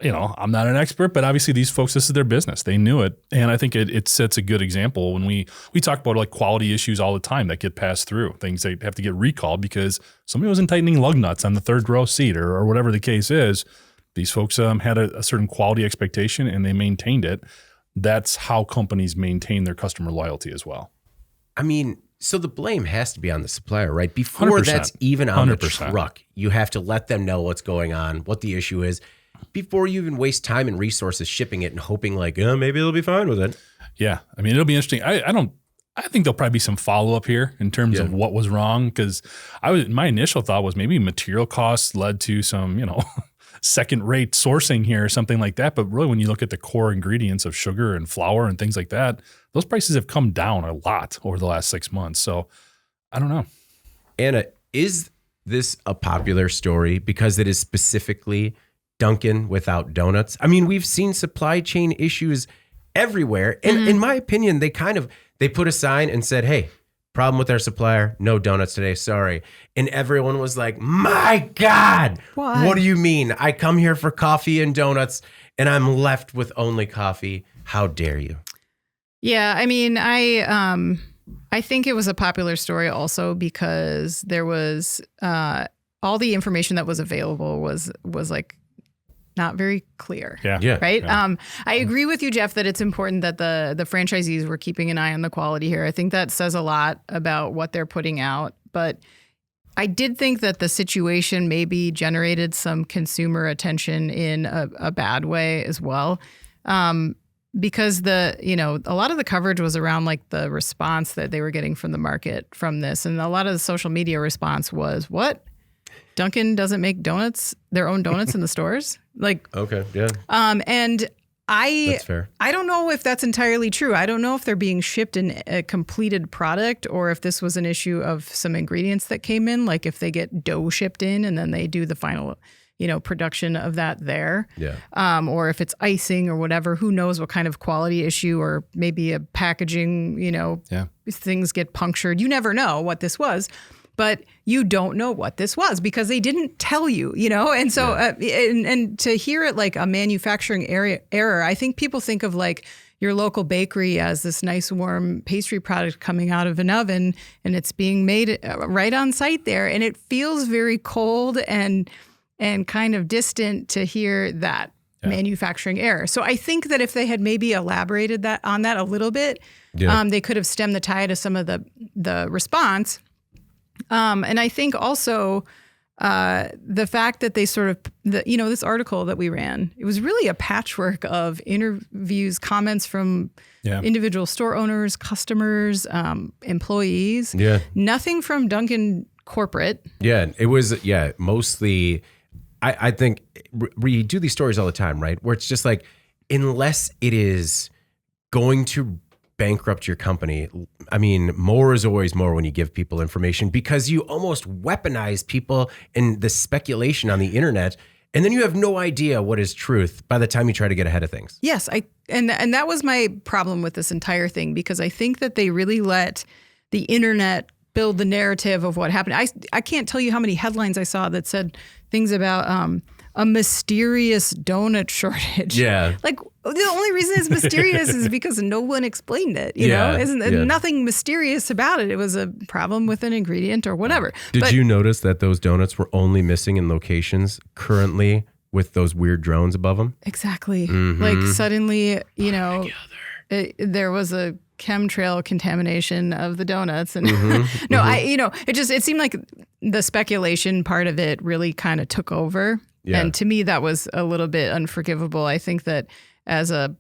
I'm not an expert, but obviously these folks, this is their business. They knew it. And I think it sets a good example when we talk about like quality issues all the time that get passed through, things that have to get recalled because somebody wasn't tightening lug nuts on the third row seat or whatever the case is. These folks had a certain quality expectation and they maintained it. That's how companies maintain their customer loyalty as well. I mean, so the blame has to be on the supplier, right? Before 100%. That's even on 100%. the truck, you have to let them know what's going on, what the issue is, before you even waste time and resources shipping it and hoping like, maybe they'll be fine with it. Yeah. I mean, it'll be interesting. I think there'll probably be some follow-up here in terms of what was wrong. Because my initial thought was maybe material costs led to some, second-rate sourcing here or something like that. But really, when you look at the core ingredients of sugar and flour and things like that, those prices have come down a lot over the last 6 months. So I don't know. Anna, is this a popular story because it is specifically Dunkin without donuts? I mean, we've seen supply chain issues everywhere. And in my opinion, they put a sign and said, hey, problem with our supplier, no donuts today, sorry. And everyone was like, my God, what do you mean? I come here for coffee and donuts and I'm left with only coffee. How dare you? Yeah, I mean, I think it was a popular story also because there was all the information that was available was like not very clear. Yeah. Right. Yeah. I agree with you, Jeff, that it's important that the franchisees were keeping an eye on the quality here. I think that says a lot about what they're putting out. But I did think that the situation maybe generated some consumer attention in a bad way as well. Because a lot of the coverage was around like the response that they were getting from the market from this. And a lot of the social media response was, what? Dunkin' doesn't make their own donuts in the stores? Like, okay, yeah. And That's fair. I don't know if that's entirely true. I don't know if they're being shipped in a completed product or if this was an issue of some ingredients that came in, like if they get dough shipped in and then they do the final, production of that there. Yeah. Or if it's icing or whatever, who knows what kind of quality issue or maybe a packaging, things get punctured. You never know what this was. But you don't know what this was because they didn't tell you, And so, and to hear it like a manufacturing error, I think people think of like your local bakery as this nice warm pastry product coming out of an oven and it's being made right on site there. And it feels very cold and kind of distant to hear that manufacturing error. So I think that if they had maybe elaborated on that a little bit, they could have stemmed the tide of some of the response. And I think also the fact that they sort of, this article that we ran, it was really a patchwork of interviews, comments from individual store owners, customers, employees. Yeah. Nothing from Dunkin' corporate. Yeah, it was, mostly, I think we do these stories all the time, right? Where it's just like, unless it is going to bankrupt your company. I mean, more is always more when you give people information because you almost weaponize people and the speculation on the internet, and then you have no idea what is truth by the time you try to get ahead of things. Yes, and that was my problem with this entire thing because I think that they really let the internet build the narrative of what happened. I can't tell you how many headlines I saw that said things about a mysterious donut shortage. Yeah. Like the only reason it's mysterious is because no one explained it. Isn't nothing mysterious about it. It was a problem with an ingredient or whatever. Did you notice that those donuts were only missing in locations currently with those weird drones above them? Exactly. Mm-hmm. Like suddenly, there was a chemtrail contamination of the donuts. And it seemed like the speculation part of it really kind of took over. Yeah. And to me, that was a little bit unforgivable. I think that as a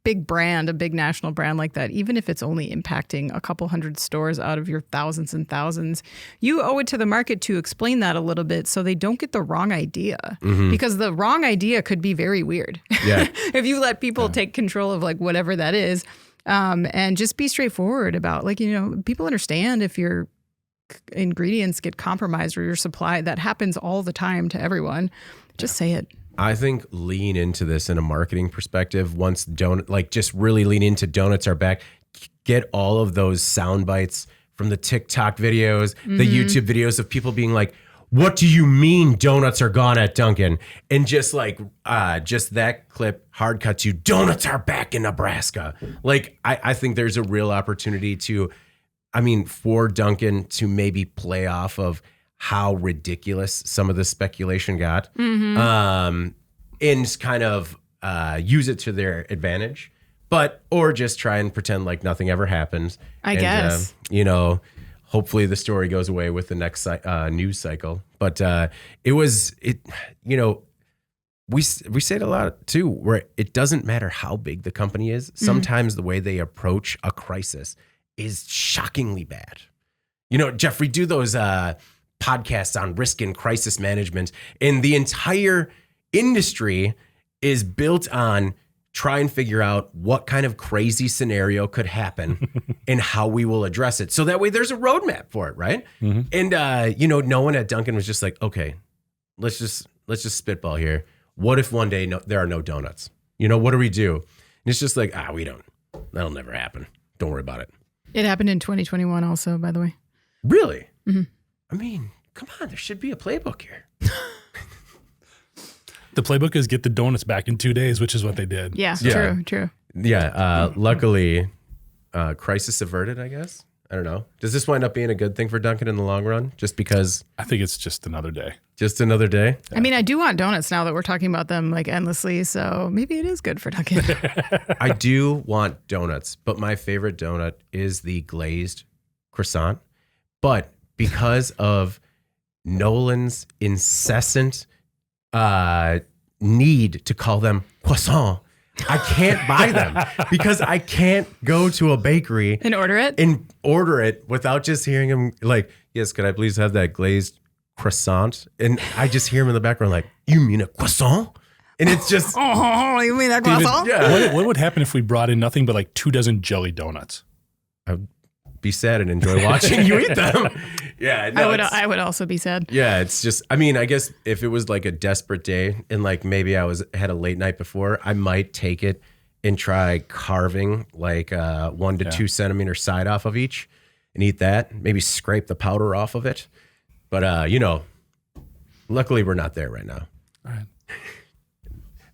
big brand, a big national brand like that, even if it's only impacting a couple hundred stores out of your thousands and thousands, you owe it to the market to explain that a little bit so they don't get the wrong idea. Mm-hmm. Because the wrong idea could be very weird. Yeah. If you let people take control of like whatever that is, and just be straightforward about people understand if your ingredients get compromised or your supply. That happens all the time to everyone. Just say it. I think lean into this in a marketing perspective. Once just really lean into donuts are back. Get all of those sound bites from the TikTok videos, the YouTube videos of people being like, what do you mean donuts are gone at Dunkin'? And just like, just that clip hard cuts you, donuts are back in Nebraska. Like, I think there's a real opportunity for Dunkin' to maybe play off of how ridiculous some of the speculation got, and kind of use it to their advantage, or just try and pretend like nothing ever happened. I guess. Hopefully the story goes away with the next news cycle. But we say it a lot too, where it doesn't matter how big the company is. Sometimes the way they approach a crisis is shockingly bad. Jeffrey, do those podcasts on risk and crisis management, and the entire industry is built on try and figure out what kind of crazy scenario could happen and how we will address it. So that way there's a roadmap for it, right? Mm-hmm. And, no one at Dunkin' was just like, okay, let's just spitball here. What if one day there are no donuts? What do we do? And it's just like, that'll never happen. Don't worry about it. It happened in 2021 also, by the way. Really? Mm-hmm. I mean, come on, there should be a playbook here. The playbook is get the donuts back in 2 days, which is what they did. Yeah, true. Yeah, luckily, crisis averted, I guess. I don't know. Does this wind up being a good thing for Dunkin' in the long run? Just because? I think it's just another day. Just another day? I mean, I do want donuts now that we're talking about them like endlessly, so maybe it is good for Dunkin'. I do want donuts, but my favorite donut is the glazed croissant. But because of Nolan's incessant need to call them croissant, I can't buy them because I can't go to a bakery and order it without just hearing him like, yes, could I please have that glazed croissant? And I just hear him in the background like, you mean a croissant? And it's just, oh, you mean that croissant? Yeah. What would happen if we brought in nothing but like 24 jelly donuts? I would be sad and enjoy watching you eat them. Yeah, no, I would also be sad. Yeah, it's just, I guess if it was like a desperate day and like maybe I had a late night before, I might take it and try carving like 1 to 2 centimeter side off of each and eat that. Maybe scrape the powder off of it. But luckily we're not there right now. All right.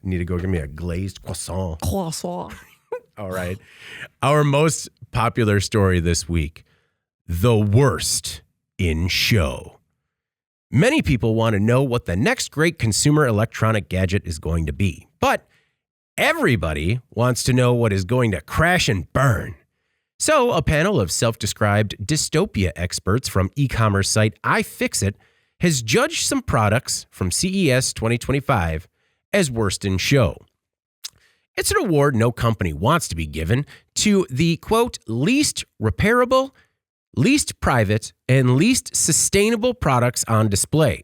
Need to go get me a glazed croissant. Croissant. All right. Our most popular story this week, the worst in show. Many people want to know what the next great consumer electronic gadget is going to be, but everybody wants to know what is going to crash and burn. So a panel of self-described dystopia experts from e-commerce site iFixit has judged some products from CES 2025 as worst in show. It's an award no company wants to be given to the, quote, least repairable, least private, and least sustainable products on display.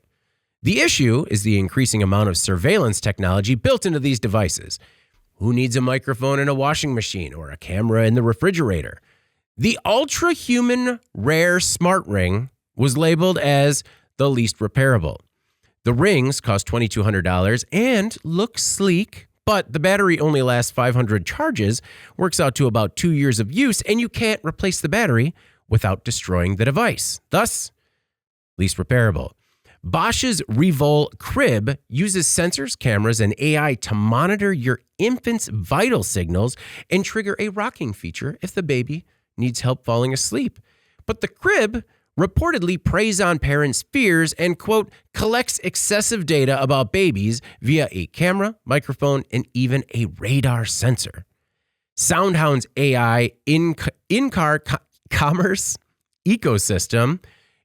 The issue is the increasing amount of surveillance technology built into these devices. Who needs a microphone in a washing machine or a camera in the refrigerator? The ultra-human rare smart ring was labeled as the least repairable. The rings cost $2,200 and look sleek, but the battery only lasts 500 charges, works out to about 2 years of use, and you can't replace the battery without destroying the device. Thus, least repairable. Bosch's Revol Crib uses sensors, cameras, and AI to monitor your infant's vital signals and trigger a rocking feature if the baby needs help falling asleep. But the Crib reportedly preys on parents' fears and, quote, collects excessive data about babies via a camera, microphone, and even a radar sensor. SoundHound's AI in-car commerce ecosystem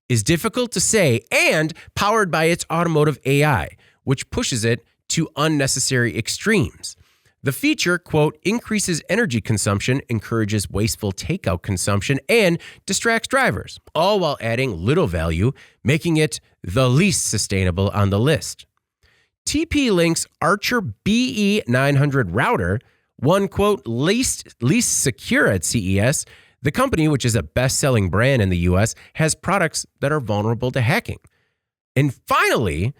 is difficult to say and powered by its automotive AI, which pushes it to unnecessary extremes. The feature, quote, increases energy consumption, encourages wasteful takeout consumption, and distracts drivers, all while adding little value, making it the least sustainable on the list. TP-Link's Archer BE900 router won, quote, least secure at CES. The company, which is a best-selling brand in the U.S., has products that are vulnerable to hacking. And finally,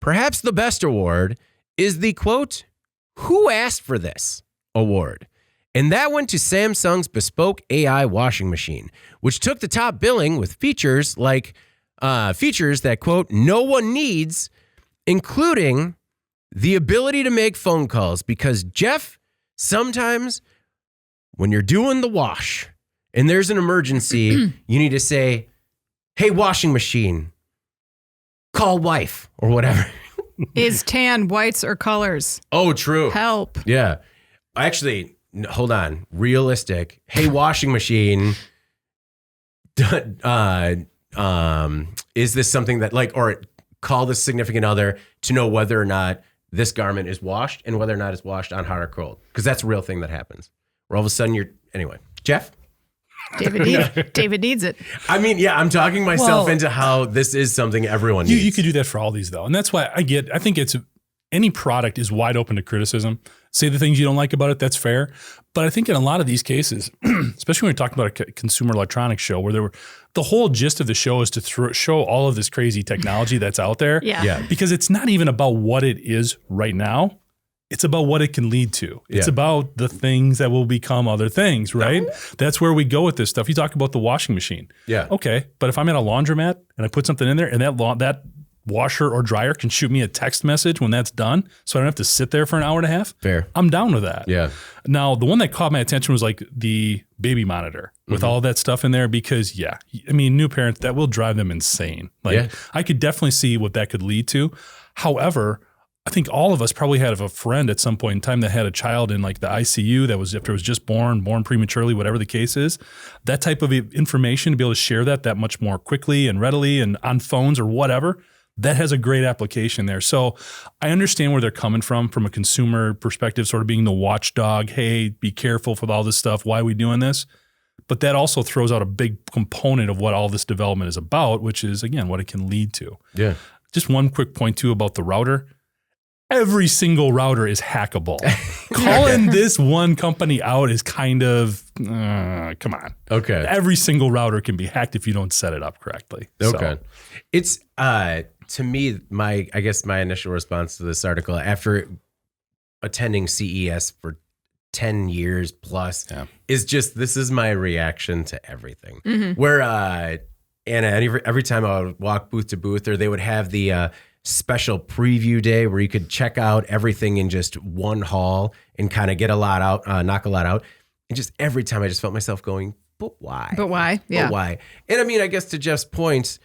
perhaps the best award is the, quote, Who Asked for This award. And that went to Samsung's bespoke AI washing machine, which took the top billing with features like features that, quote, no one needs, including the ability to make phone calls. Because, Jeff, sometimes when you're doing the wash and there's an emergency, you need to say, hey, washing machine, call wife or whatever. Is tan whites or colors? Oh, true. Help. Yeah. Actually, hold on. Realistic. Hey, washing machine, is this something that or call the significant other to know whether or not this garment is washed and whether or not it's washed on hot or cold? Because that's a real thing that happens. Where all of a sudden anyway, Jeff? David needs it. I mean, yeah, I'm talking myself into how this is something everyone needs. You could do that for all these though. And that's why I think any product is wide open to criticism. Say the things you don't like about it, that's fair. But I think in a lot of these cases, especially when we're talking about a consumer electronics show where the whole gist of the show is to show all of this crazy technology that's out there. Yeah. Because it's not even about what it is right now. It's about what it can lead to. It's about the things that will become other things, right? That's where we go with this stuff. You talk about the washing machine. Yeah. Okay. But if I'm at a laundromat and I put something in there and that washer or dryer can shoot me a text message when that's done, so I don't have to sit there for an hour and a half. Fair. I'm down with that. Yeah. Now, the one that caught my attention was like the baby monitor with all that stuff in there because, new parents, that will drive them insane. I could definitely see what that could lead to. However, I think all of us probably had a friend at some point in time that had a child in like the ICU that was after it was just born prematurely, whatever the case is. That type of information, to be able to share that much more quickly and readily and on phones or whatever, that has a great application there. So I understand where they're coming from a consumer perspective, sort of being the watchdog. Hey, be careful with all this stuff. Why are we doing this? But that also throws out a big component of what all this development is about, which is, again, what it can lead to. Yeah. Just one quick point, too, about the router. Every single router is hackable. Calling this one company out is kind of, come on. Okay. Every single router can be hacked if you don't set it up correctly. Okay. So. It's, to me, my initial response to this article after attending CES for 10 years plus is just, this is my reaction to everything. Mm-hmm. Where, Anna, every time I would walk booth to booth, or they would have the special preview day where you could check out everything in just one hall and kind of get a lot out, knock a lot out. And just every time I just felt myself going, but why? But why? Yeah. But why? And I mean, I guess to Jeff's point,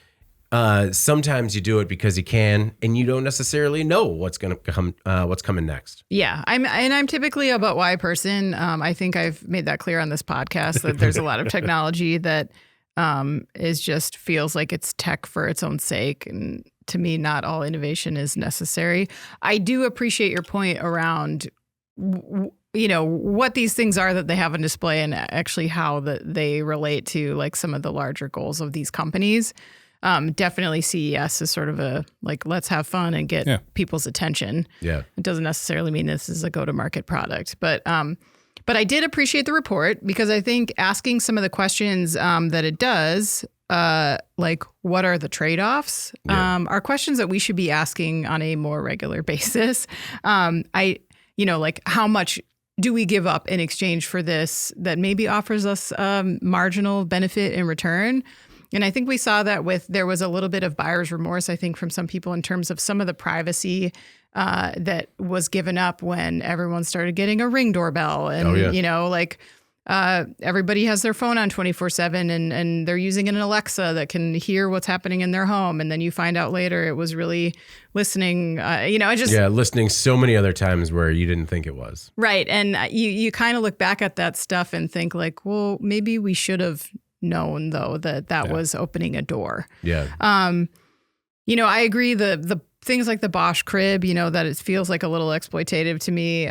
sometimes you do it because you can, and you don't necessarily know what's going to come, what's coming next. Yeah, I'm typically a but why person. I think I've made that clear on this podcast that there's a lot of technology that is just feels like it's tech for its own sake, and to me, not all innovation is necessary. I do appreciate your point around, what these things are that they have on display and actually how they relate to like some of the larger goals of these companies. Definitely CES is sort of a let's have fun and get people's attention. Yeah, it doesn't necessarily mean this is a go-to-market product, but I did appreciate the report because I think asking some of the questions that it does. What are the trade-offs? Are questions that we should be asking on a more regular basis. How much do we give up in exchange for this that maybe offers us marginal benefit in return? And I think we saw that there was a little bit of buyer's remorse, I think, from some people in terms of some of the privacy that was given up when everyone started getting a Ring doorbell. And, everybody has their phone on 24/7 and they're using an Alexa that can hear what's happening in their home. And then you find out later it was really listening, listening so many other times where you didn't think it was. Right. And you kind of look back at that stuff and think well, maybe we should have known though that was opening a door. Yeah. I agree. The things like the Bosch crib, that it feels like a little exploitative to me.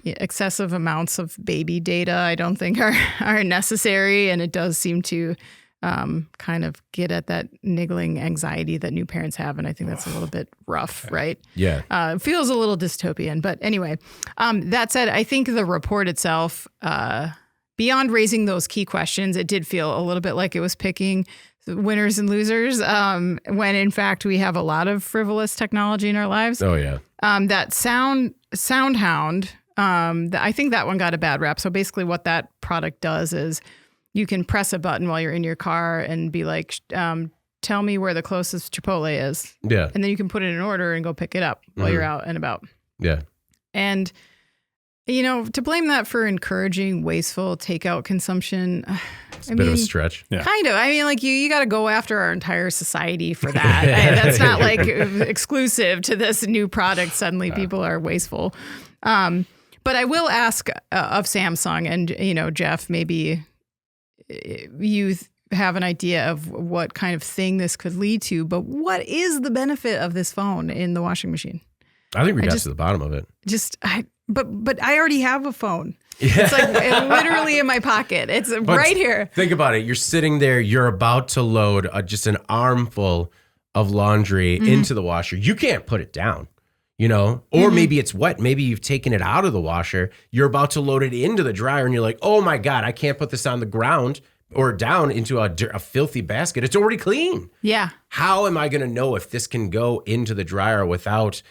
Excessive amounts of baby data I don't think are necessary, and it does seem to kind of get at that niggling anxiety that new parents have, and I think that's a little bit rough, right? Yeah. It feels a little dystopian, but anyway, that said, I think the report itself, beyond raising those key questions, it did feel a little bit like it was picking winners and losers, when in fact we have a lot of frivolous technology in our lives. Oh yeah. That SoundHound, I think that one got a bad rap. So basically what that product does is you can press a button while you're in your car and be like, tell me where the closest Chipotle is. Yeah. And then you can put it in order and go pick it up while you're out and about. Yeah. And, to blame that for encouraging wasteful takeout consumption, It's a bit of a stretch. Yeah. Kind of. I mean, like you got to go after our entire society for that. That's not like exclusive to this new product. Suddenly people are wasteful. But I will ask of Samsung and, Jeff, maybe you have an idea of what kind of thing this could lead to, but what is the benefit of this phone in the washing machine? I think we got to the bottom of it. But I already have a phone. Yeah. It's like literally in my pocket. It's right here. Think about it. You're sitting there. You're about to load just an armful of laundry into the washer. You can't put it down, or maybe it's wet. Maybe you've taken it out of the washer. You're about to load it into the dryer and you're like, oh my God, I can't put this on the ground or down into a filthy basket. It's already clean. Yeah. How am I going to know if this can go into the dryer without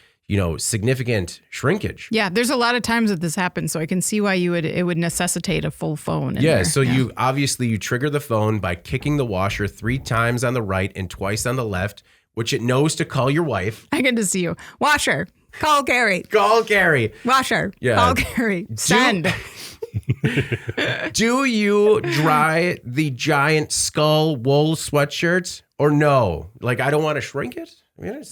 significant shrinkage? Yeah, there's a lot of times that this happens, so I can see why it would necessitate a full phone. So you trigger the phone by kicking the washer 3 times on the right and twice on the left, which it knows to call your wife. I get to see you. Washer, call Gary. Call Gary. Washer, call Gary. Send. Do you dry the giant skull wool sweatshirts or no? Like, I don't want to shrink it. I mean,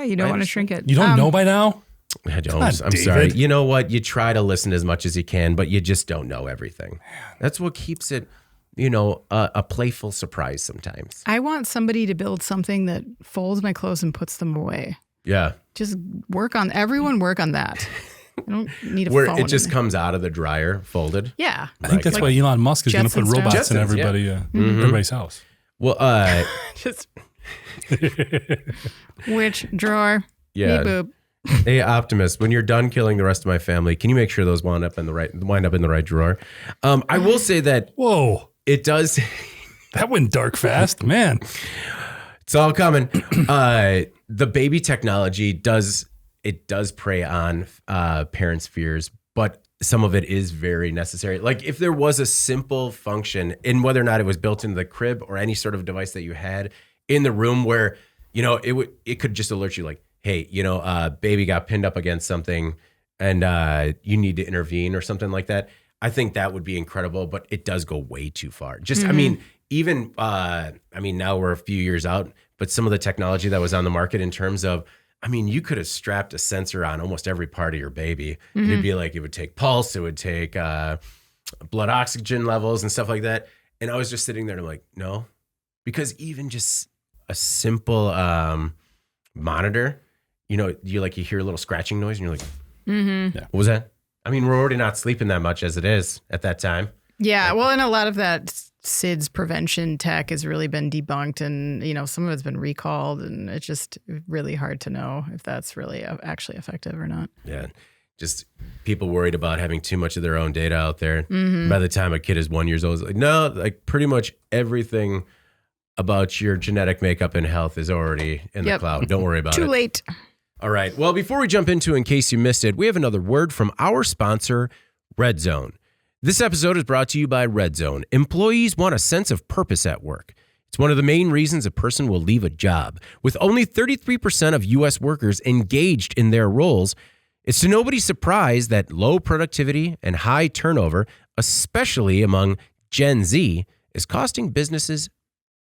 you don't want to shrink it. You don't know by now? I don't. I'm sorry. You know what? You try to listen as much as you can, but you just don't know everything. That's what keeps it, a playful surprise sometimes. I want somebody to build something that folds my clothes and puts them away. Yeah. Just everyone work on that. I don't need a Where phone. it just comes out of the dryer folded. Yeah. I think that's why Elon Musk is going to put robots in everybody's house. Well, just which drawer? Yeah. Beep boop. Hey, Optimus, when you're done killing the rest of my family, can you make sure those wind up in the right drawer? I will say that. Whoa. It does. That went dark fast, man. It's all coming. The baby technology does prey on parents' fears, but some of it is very necessary. Like if there was a simple function in whether or not it was built into the crib or any sort of device that you had in the room where, it could just alert you like, hey, baby got pinned up against something and you need to intervene or something like that. I think that would be incredible, but it does go way too far. Just, even now we're a few years out, but some of the technology that was on the market in terms of, you could have strapped a sensor on almost every part of your baby. It'd be like, it would take pulse, it would take blood oxygen levels and stuff like that. And I was just sitting there and I'm like, no, because even just a simple monitor, you hear a little scratching noise and you're like, what was that? We're already not sleeping that much as it is at that time. Yeah. Well, and a lot of that SIDS prevention tech has really been debunked and, some of it's been recalled and it's just really hard to know if that's really actually effective or not. Yeah. Just people worried about having too much of their own data out there. By the time a kid is 1 year old, it's like, no, like pretty much everything about your genetic makeup and health is already in the cloud. Don't worry about it. Too late. All right. Well, before we jump into In Case You Missed It, we have another word from our sponsor, Red Zone. This episode is brought to you by Red Zone. Employees want a sense of purpose at work. It's one of the main reasons a person will leave a job. With only 33% of U.S. workers engaged in their roles, it's to nobody's surprise that low productivity and high turnover, especially among Gen Z, is costing businesses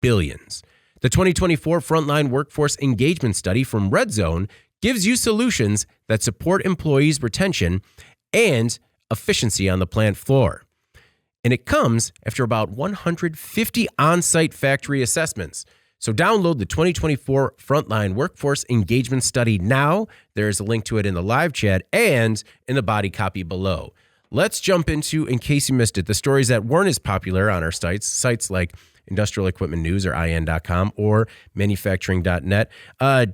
billions. The 2024 Frontline Workforce Engagement Study from Red Zone gives you solutions that support employees' retention and efficiency on the plant floor. And it comes after about 150 on-site factory assessments. So download the 2024 Frontline Workforce Engagement Study now. There's a link to it in the live chat and in the body copy below. Let's jump into In Case You Missed It, the stories that weren't as popular on our sites like Industrial Equipment News or IN.com or manufacturing.net.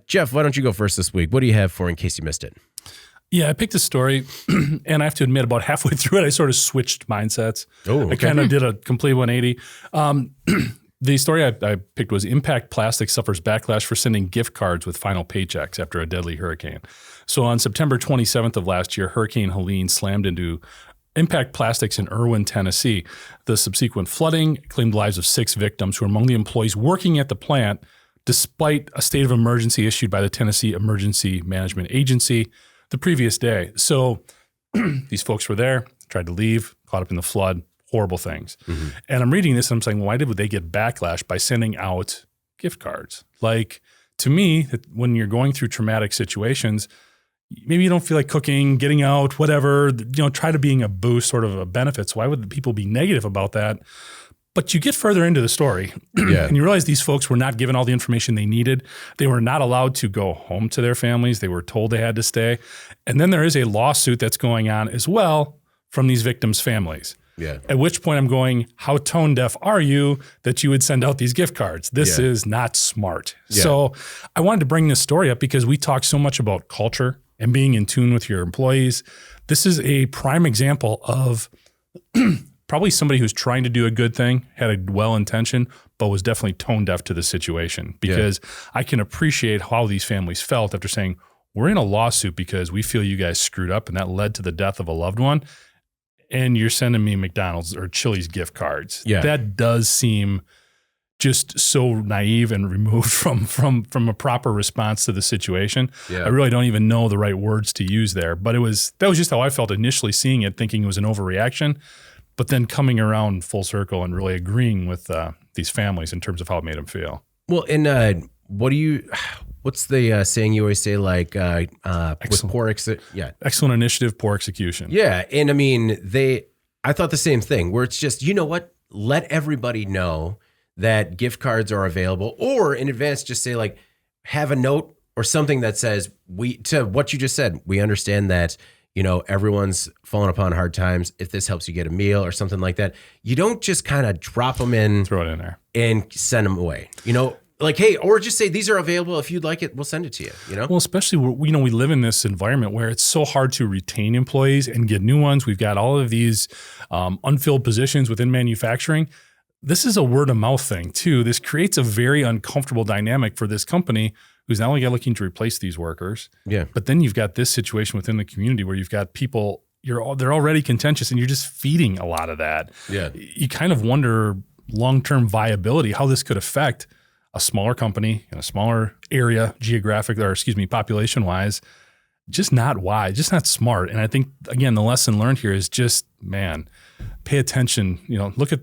Jeff, why don't you go first this week? What do you have for In Case You Missed It? Yeah, I picked a story, and I have to admit, about halfway through it, I sort of switched mindsets. Oh, okay. I kind of did a complete 180. The story I picked was Impact Plastic suffers backlash for sending gift cards with final paychecks after a deadly hurricane. So on September 27th of last year, Hurricane Helene slammed into Impact Plastics in Irwin, Tennessee. The subsequent flooding claimed the lives of 6 victims who were among the employees working at the plant despite a state of emergency issued by the Tennessee Emergency Management Agency the previous day. So these folks were there, tried to leave, caught up in the flood, horrible things. Mm-hmm. And I'm reading this and I'm saying, why would they get backlash by sending out gift cards? Like, to me, when you're going through traumatic situations, maybe you don't feel like cooking, getting out, whatever, try to being a boost, sort of a benefit. So why would people be negative about that? But you get further into the story and you realize these folks were not given all the information they needed. They were not allowed to go home to their families. They were told they had to stay. And then there is a lawsuit that's going on as well from these victims' families. Yeah. At which point I'm going, how tone deaf are you that you would send out these gift cards? This is not smart. Yeah. So I wanted to bring this story up because we talk so much about culture and being in tune with your employees. This is a prime example of probably somebody who's trying to do a good thing, had a well intention, but was definitely tone deaf to the situation. Because I can appreciate how these families felt after saying, we're in a lawsuit because we feel you guys screwed up and that led to the death of a loved one. And you're sending me McDonald's or Chili's gift cards. Yeah. That does seem just so naive and removed from a proper response to the situation. Yeah. I really don't even know the right words to use there. But that was just how I felt initially seeing it, thinking it was an overreaction. But then coming around full circle and really agreeing with these families in terms of how it made them feel. Well, and what's the saying you always say, like with poor excellent initiative, poor execution. Yeah, and I mean I thought the same thing. Where it's just, you know what, let everybody know that gift cards are available, or in advance just say, like, have a note or something that says, to what you just said, we understand that everyone's fallen upon hard times. If this helps you get a meal or something like that, you don't just kind of drop them in, throw it in there, and send them away. Like, hey, or just say, these are available. If you'd like it, we'll send it to you. Well, especially we live in this environment where it's so hard to retain employees and get new ones. We've got all of these unfilled positions within manufacturing. This is a word of mouth thing too. This creates a very uncomfortable dynamic for this company, who's not only looking to replace these workers, but then you've got this situation within the community where you've got people, they're already contentious and you're just feeding a lot of that. Yeah. You kind of wonder long-term viability, how this could affect a smaller company in a smaller area, population-wise. Just not wise, just not smart. And I think, again, the lesson learned here is just, man, pay attention,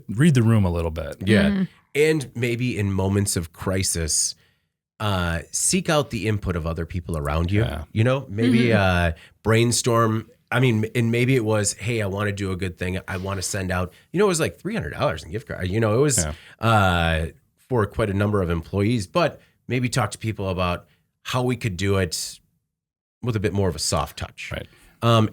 read the room a little bit. Yeah. Mm-hmm. And maybe in moments of crisis, seek out the input of other people around you. Yeah. Maybe brainstorm. I mean, and maybe it was, hey, I want to do a good thing. I want to send out, it was like $300 in gift card. It was for quite a number of employees, but maybe talk to people about how we could do it with a bit more of a soft touch. Right.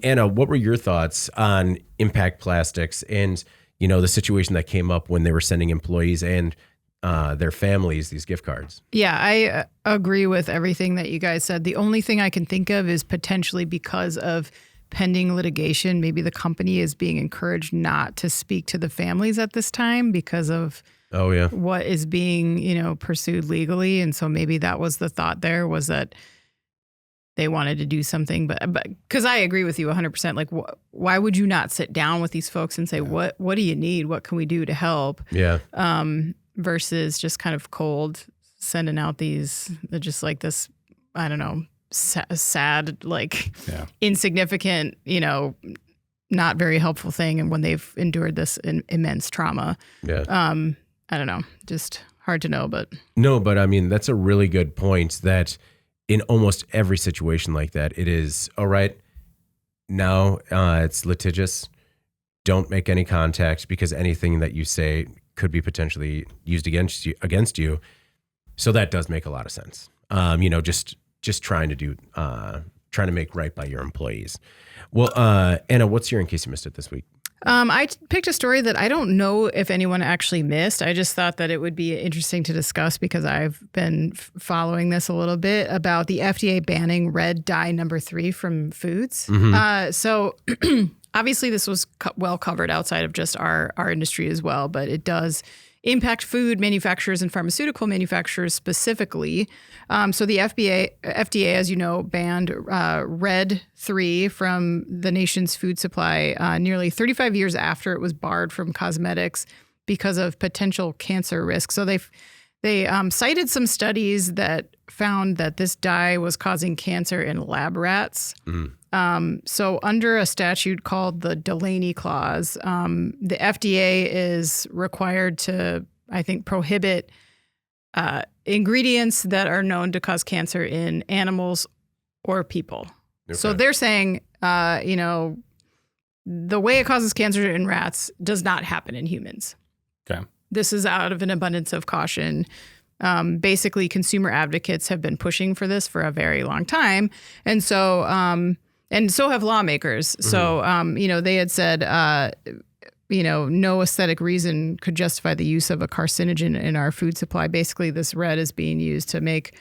Anna, what were your thoughts on Impact Plastics and, the situation that came up when they were sending employees and their families these gift cards? Yeah, I agree with everything that you guys said. The only thing I can think of is potentially because of pending litigation, maybe the company is being encouraged not to speak to the families at this time because of what is being, pursued legally. And so maybe that was the thought there, was that they wanted to do something, but because I agree with you 100%. Like, why would you not sit down with these folks and say, what do you need? What can we do to help? Yeah. Versus just kind of cold sending out these, just like this, I don't know, sad, like insignificant, not very helpful thing. And when they've endured this immense trauma, I don't know, just hard to know, but. No, but I mean, that's a really good point that in almost every situation like that, it is, all right, now it's litigious. Don't make any contact because anything that you say could be potentially used against you. So that does make a lot of sense. Just trying to make right by your employees. Well, Anna, what's your in case you missed it this week? I picked a story that I don't know if anyone actually missed. I just thought that it would be interesting to discuss because I've been following this a little bit about the FDA banning red dye number 3 from foods. Mm-hmm. So obviously this was well covered outside of just our industry as well, but it does impact food manufacturers and pharmaceutical manufacturers specifically. So the FDA, as you know, banned Red 3 from the nation's food supply nearly 35 years after it was barred from cosmetics because of potential cancer risk. So They cited some studies that found that this dye was causing cancer in lab rats. So under a statute called the Delaney Clause, the FDA is required to, I think, prohibit ingredients that are known to cause cancer in animals or people. Okay. So they're saying, the way it causes cancer in rats does not happen in humans. Okay. This is out of an abundance of caution. Basically, consumer advocates have been pushing for this for a very long time. And so have lawmakers. Mm-hmm. So, they had said, no aesthetic reason could justify the use of a carcinogen in our food supply. Basically, this red is being used to make,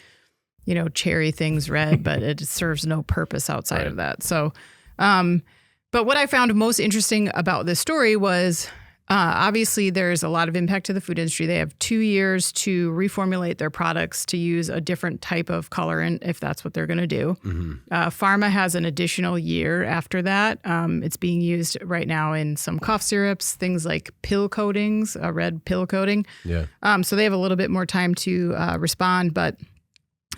cherry things red, but it serves no purpose outside of that. So, but what I found most interesting about this story was, obviously, there's a lot of impact to the food industry. They have 2 years to reformulate their products to use a different type of colorant if that's what they're going to do. Mm-hmm. Pharma has an additional year after that. It's being used right now in some cough syrups, things like pill coatings, a red pill coating. Yeah. So they have a little bit more time to respond. But,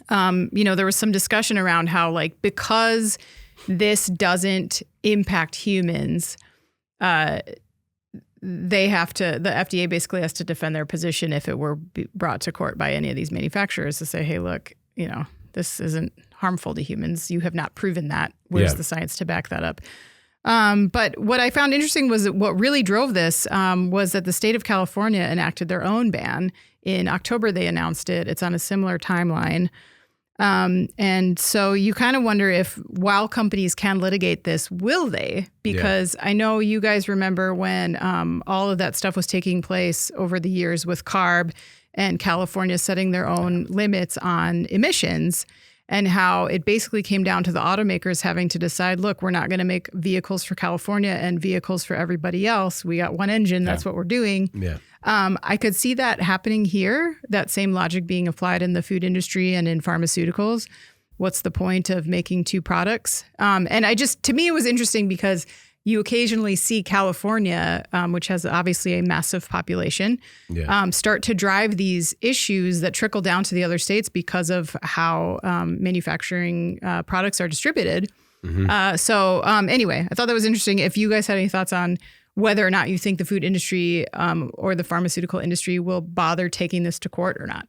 there was some discussion around how, because this doesn't impact humans, the FDA basically has to defend their position if it were brought to court by any of these manufacturers to say, hey, look, this isn't harmful to humans. You have not proven that. Where's the science to back that up? But what I found interesting was that what really drove this was that the state of California enacted their own ban. In October, they announced it. It's on a similar timeline. And so you kind of wonder if while companies can litigate this, will they? Because I know you guys remember when all of that stuff was taking place over the years with CARB and California setting their own limits on emissions, and how it basically came down to the automakers having to decide, look, we're not going to make vehicles for California and vehicles for everybody else. We got one engine. That's what we're doing. Yeah. I could see that happening here, that same logic being applied in the food industry and in pharmaceuticals. What's the point of making two products? And to me, it was interesting because you occasionally see California, which has obviously a massive population, start to drive these issues that trickle down to the other states because of how manufacturing products are distributed. Mm-hmm. Anyway, I thought that was interesting. If you guys had any thoughts on whether or not you think the food industry or the pharmaceutical industry will bother taking this to court or not.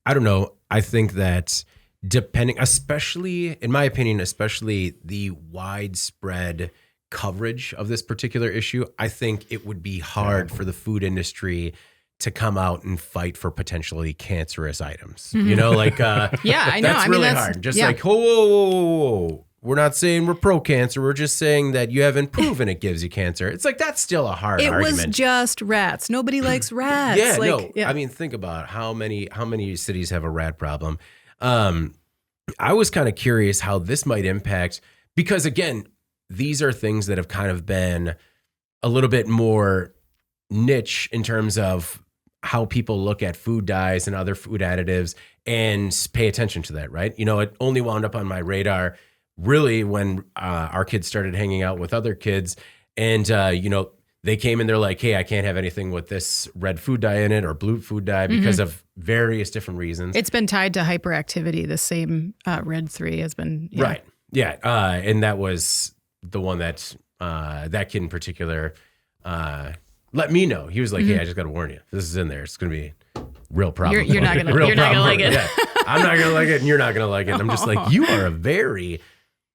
I don't know. I think that depending, especially in my opinion, especially the widespread coverage of this particular issue, I think it would be hard for the food industry to come out and fight for potentially cancerous items. Mm-hmm. I know. That's really hard. Just whoa. We're not saying we're pro-cancer. We're just saying that you haven't proven it gives you cancer. It's that's still a hard argument. It was just rats. Nobody likes rats. I mean, think about how many cities have a rat problem. I was kind of curious how this might impact, because again, these are things that have kind of been a little bit more niche in terms of how people look at food dyes and other food additives and pay attention to that, right? It only wound up on my radar really when our kids started hanging out with other kids, and they came and they're like, hey, I can't have anything with this red food dye in it or blue food dye because of various different reasons. It's been tied to hyperactivity. The same Red 3 has been. Yeah. Right. Yeah. And that was the one that that kid in particular let me know. He was like, hey, I just got to warn you. This is in there. It's going to be a real problem. You're not going to like it. Yeah. I'm not going to like it and you're not going to like it. And I'm just like, you are a very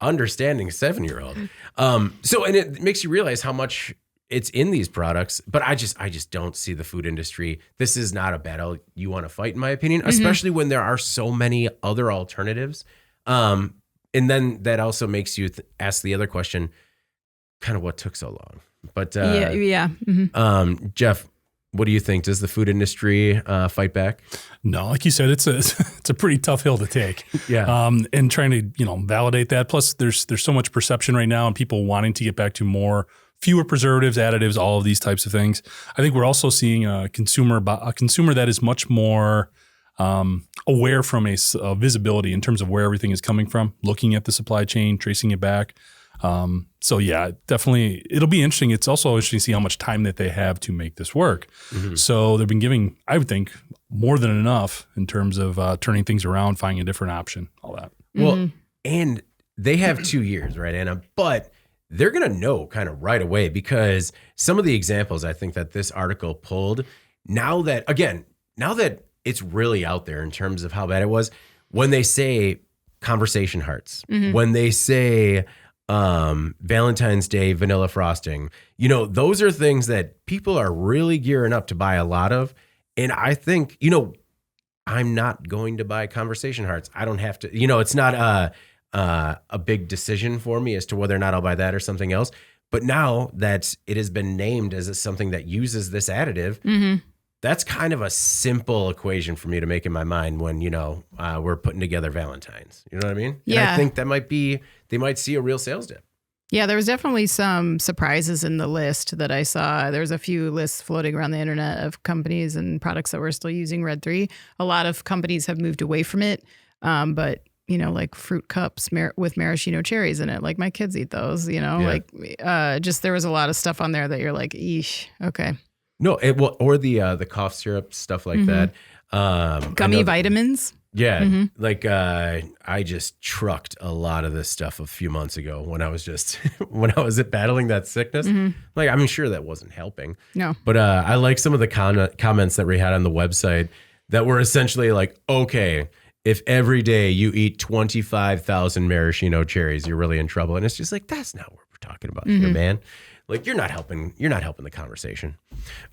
understanding 7-year-old. And it makes you realize how much it's in these products, but I just don't see the food industry. This is not a battle you want to fight, in my opinion, especially when there are so many other alternatives. And then that also makes you ask the other question, kind of what took so long? But Jeff, what do you think? Does the food industry fight back? No, like you said, it's a pretty tough hill to take. And trying to validate that. Plus, there's so much perception right now, and people wanting to get back to fewer preservatives, additives, all of these types of things. I think we're also seeing a consumer that is much more aware from a visibility in terms of where everything is coming from, looking at the supply chain, tracing it back. So yeah, definitely it'll be interesting. It's also interesting to see how much time that they have to make this work. Mm-hmm. So they've been giving, I would think, more than enough in terms of turning things around, finding a different option, all that. Well, and they have 2 years, right, Anna? But they're going to know kind of right away, because some of the examples I think that this article pulled, now that it's really out there in terms of how bad it was, when they say conversation hearts, when they say Valentine's Day vanilla frosting, those are things that people are really gearing up to buy a lot of. And I think, I'm not going to buy conversation hearts. I don't have to, it's not a big decision for me as to whether or not I'll buy that or something else. But now that it has been named as something that uses this additive, that's kind of a simple equation for me to make in my mind when, we're putting together Valentine's. You know what I mean? Yeah. And I think they might see a real sales dip. Yeah, there was definitely some surprises in the list that I saw. There's a few lists floating around the internet of companies and products that were still using Red 3. A lot of companies have moved away from it, but like fruit cups with maraschino cherries in it. Like my kids eat those, just there was a lot of stuff on there that you're like, eesh, okay. No, or the cough syrup, stuff like that. Gummy vitamins. Yeah, like I just trucked a lot of this stuff a few months ago when I was battling that sickness. Like, I'm sure that wasn't helping. No. But I like some of the comments that we had on the website that were essentially like, okay, if every day you eat 25,000 maraschino cherries, you're really in trouble. And it's just like, that's not what we're talking about here, man. Like, you're not helping the conversation.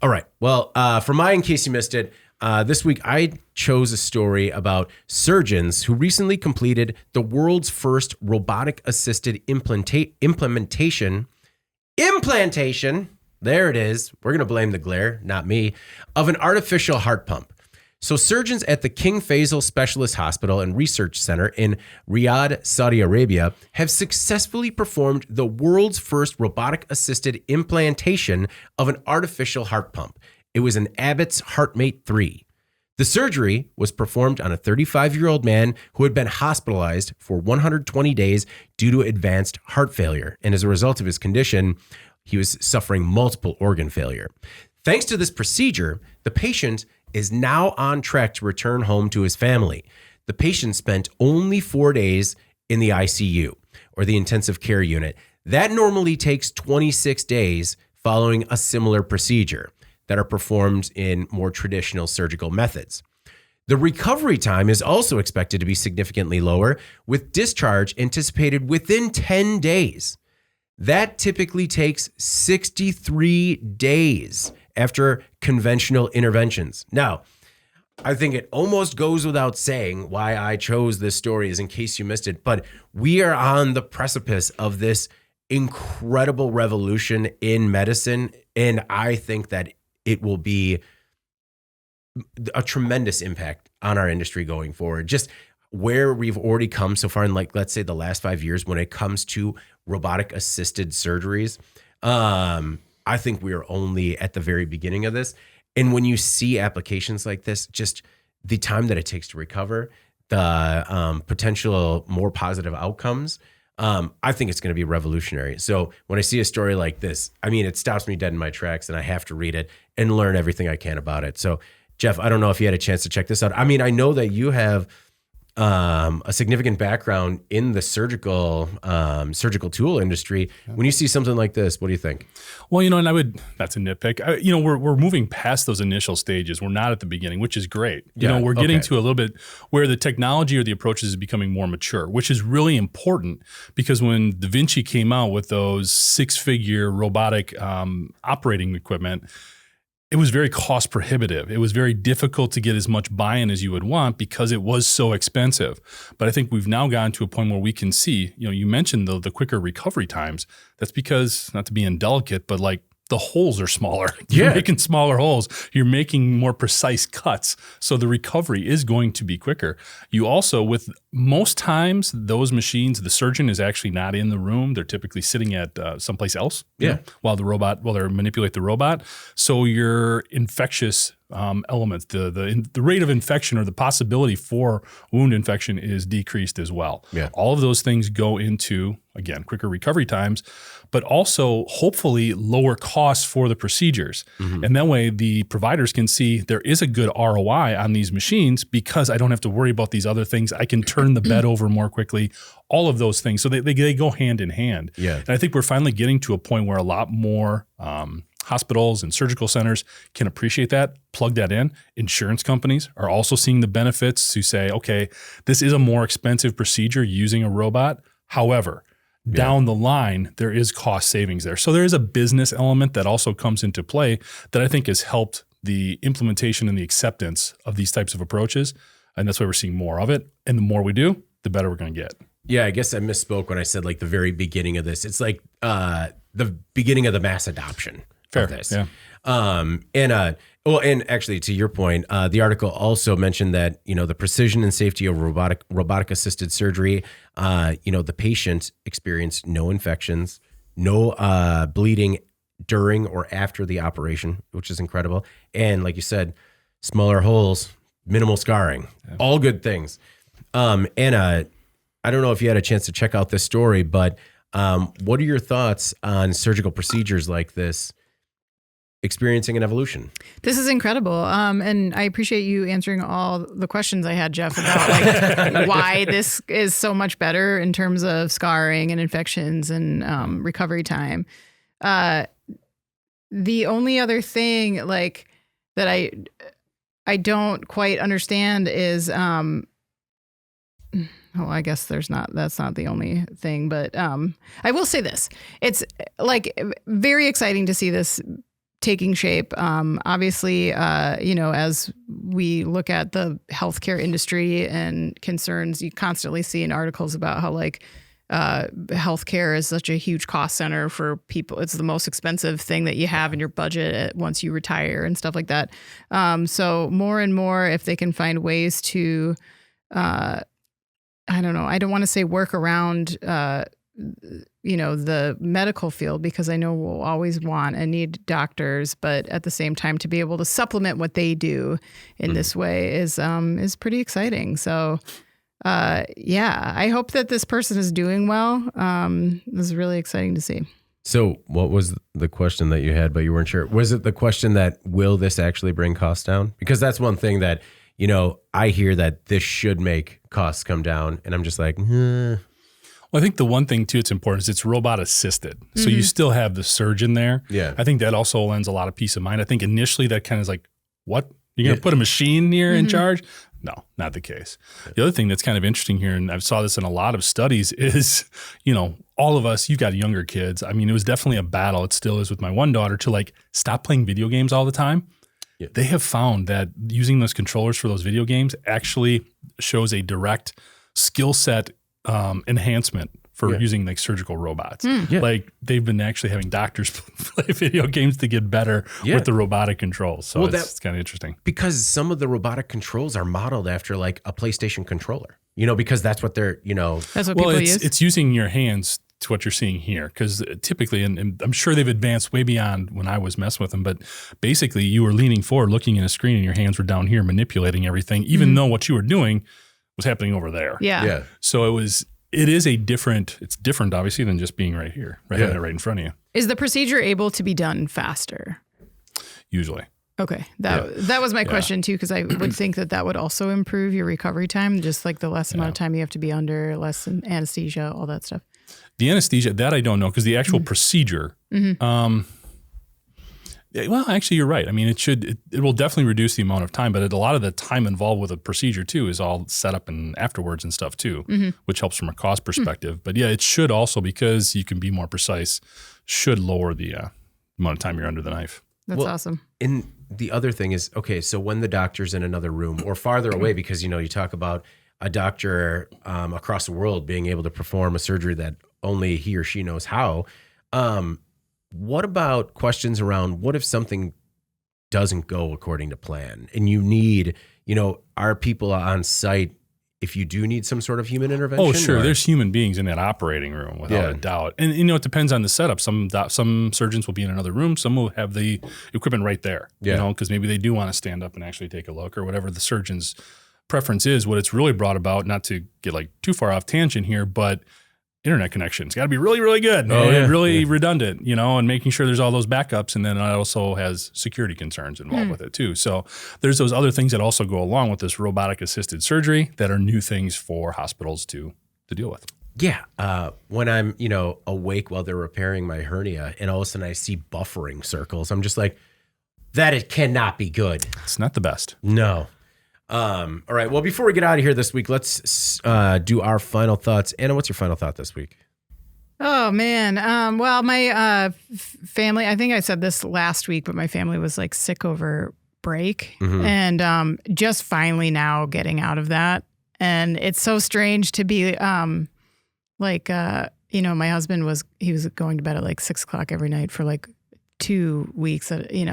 All right. Well, for my, in case you missed it, this week I chose a story about surgeons who recently completed the world's first robotic-assisted implantation. There it is. We're going to blame the glare, not me, of an artificial heart pump. So surgeons at the King Faisal Specialist Hospital and Research Center in Riyadh, Saudi Arabia, have successfully performed the world's first robotic-assisted implantation of an artificial heart pump. It was an Abbott's HeartMate 3. The surgery was performed on a 35-year-old man who had been hospitalized for 120 days due to advanced heart failure. And as a result of his condition, he was suffering multiple organ failure. Thanks to this procedure, the patient is now on track to return home to his family. The patient spent only 4 days in the ICU, or the intensive care unit. That normally takes 26 days following a similar procedure that are performed in more traditional surgical methods. The recovery time is also expected to be significantly lower, with discharge anticipated within 10 days. That typically takes 63 days after conventional interventions. Now, I think it almost goes without saying why I chose this story, is in case you missed it, but we are on the precipice of this incredible revolution in medicine, and I think that it will be a tremendous impact on our industry going forward. Just where we've already come so far in, like, let's say the last 5 years when it comes to robotic assisted surgeries, I think we are only at the very beginning of this. And when you see applications like this, just the time that it takes to recover, the potential more positive outcomes, I think it's going to be revolutionary. So when I see a story like this, I mean, it stops me dead in my tracks, and I have to read it and learn everything I can about it. So, Jeff, I don't know if you had a chance to check this out. I mean, I know that you have a significant background in the surgical tool industry. When you see something like this, what do you think? Well, and that's a nitpick. We're moving past those initial stages. We're not at the beginning, which is great. We're getting to a little bit where the technology or the approaches is becoming more mature, which is really important, because when Da Vinci came out with those 6-figure robotic operating equipment, it was very cost prohibitive. It was very difficult to get as much buy-in as you would want because it was so expensive. But I think we've now gotten to a point where we can see, you mentioned the quicker recovery times. That's because, not to be indelicate, but like the holes are smaller. You're making smaller holes. You're making more precise cuts. So the recovery is going to be quicker. You also, with most times, those machines, the surgeon is actually not in the room. They're typically sitting at someplace else while they manipulate the robot. So your infectious elements. The rate of infection or the possibility for wound infection is decreased as well. Yeah. All of those things go into, again, quicker recovery times, but also hopefully lower costs for the procedures. And that way the providers can see there is a good ROI on these machines because I don't have to worry about these other things. I can turn the bed over more quickly, all of those things. So they go hand in hand. Yeah. And I think we're finally getting to a point where a lot more hospitals and surgical centers can appreciate that, plug that in. Insurance companies are also seeing the benefits to say, okay, this is a more expensive procedure using a robot. However, down the line, there is cost savings there. So there is a business element that also comes into play that I think has helped the implementation and the acceptance of these types of approaches. And that's why we're seeing more of it. And the more we do, the better we're going to get. Yeah, I guess I misspoke when I said like the very beginning of this. It's like the beginning of the mass adoption of this. Yeah. And actually, to your point, the article also mentioned that, the precision and safety of robotic-assisted surgery, the patient experienced no infections, no bleeding during or after the operation, which is incredible. And like you said, smaller holes, minimal scarring, all good things. I don't know if you had a chance to check out this story, but what are your thoughts on surgical procedures like this experiencing an evolution? This is incredible. And I appreciate you answering all the questions I had, Jeff, about like why this is so much better in terms of scarring and infections and recovery time. The only other thing like that I don't quite understand is I guess that's not the only thing, but I will say this. It's like very exciting to see this taking shape. Obviously, as we look at the healthcare industry and concerns, you constantly see in articles about how like healthcare is such a huge cost center for people. It's the most expensive thing that you have in your budget once you retire and stuff like that. So more and more, if they can find ways to, I don't know, I don't want to say work around, the medical field, because I know we'll always want and need doctors, but at the same time to be able to supplement what they do in this way is pretty exciting. So, I hope that this person is doing well. This is really exciting to see. So what was the question that you had, but you weren't sure? Was it the question that will this actually bring costs down? Because that's one thing that, I hear that this should make costs come down, and I'm just like, Well, I think the one thing too, it's important is it's robot assisted. So you still have the surgeon there. Yeah. I think that also lends a lot of peace of mind. I think initially that kind of is like, what? You're going to put a machine here in charge? No, not the case. The other thing that's kind of interesting here, and I've saw this in a lot of studies, is, all of us, you've got younger kids. I mean, it was definitely a battle. It still is with my one daughter to like stop playing video games all the time. Yeah. They have found that using those controllers for those video games actually shows a direct skill set enhancement for using like surgical robots. Like they've been actually having doctors play video games to get better with the robotic controls. So it's kind of interesting. Because some of the robotic controls are modeled after like a PlayStation controller, because that's what they're, That's what people use. It's using your hands to what you're seeing here. Because typically, and I'm sure they've advanced way beyond when I was messing with them, but basically you were leaning forward, looking at a screen and your hands were down here manipulating everything, even though what you were doing was happening over there. Yeah. So it's different obviously than just being right here, having it right in front of you. Is the procedure able to be done faster? Usually. Okay. That was my question too, because I would think that would also improve your recovery time, just like the less amount of time you have to be under, less anesthesia, all that stuff. The anesthesia, that I don't know, because the actual procedure, well, actually, you're right. I mean, it will definitely reduce the amount of time, but a lot of the time involved with a procedure too is all set up and afterwards and stuff too, which helps from a cost perspective. But yeah, it should also, because you can be more precise, should lower the amount of time you're under the knife. That's awesome. And the other thing is, okay, so when the doctor's in another room or farther away, because, you talk about a doctor across the world being able to perform a surgery that only he or she knows how. What about questions around what if something doesn't go according to plan and you need, are people on site, if you do need some sort of human intervention? Oh, sure. Or? There's human beings in that operating room without a doubt. And, it depends on the setup. Some surgeons will be in another room. Some will have the equipment right there, because maybe they do want to stand up and actually take a look or whatever the surgeon's preference is. What it's really brought about, not to get like too far off tangent here, but internet connection's got to be really, really good, really redundant, and making sure there's all those backups. And then it also has security concerns involved with it too. So there's those other things that also go along with this robotic-assisted surgery that are new things for hospitals to deal with. Yeah. When I'm, awake while they're repairing my hernia and all of a sudden I see buffering circles, I'm just like, it cannot be good. It's not the best. No. All right. Well, before we get out of here this week, let's do our final thoughts. Anna, what's your final thought this week? Oh, man. Well, my family, I think I said this last week, but my family was like sick over break and just finally now getting out of that. And it's so strange to be my husband he was going to bed at like 6 o'clock every night for like 2 weeks, he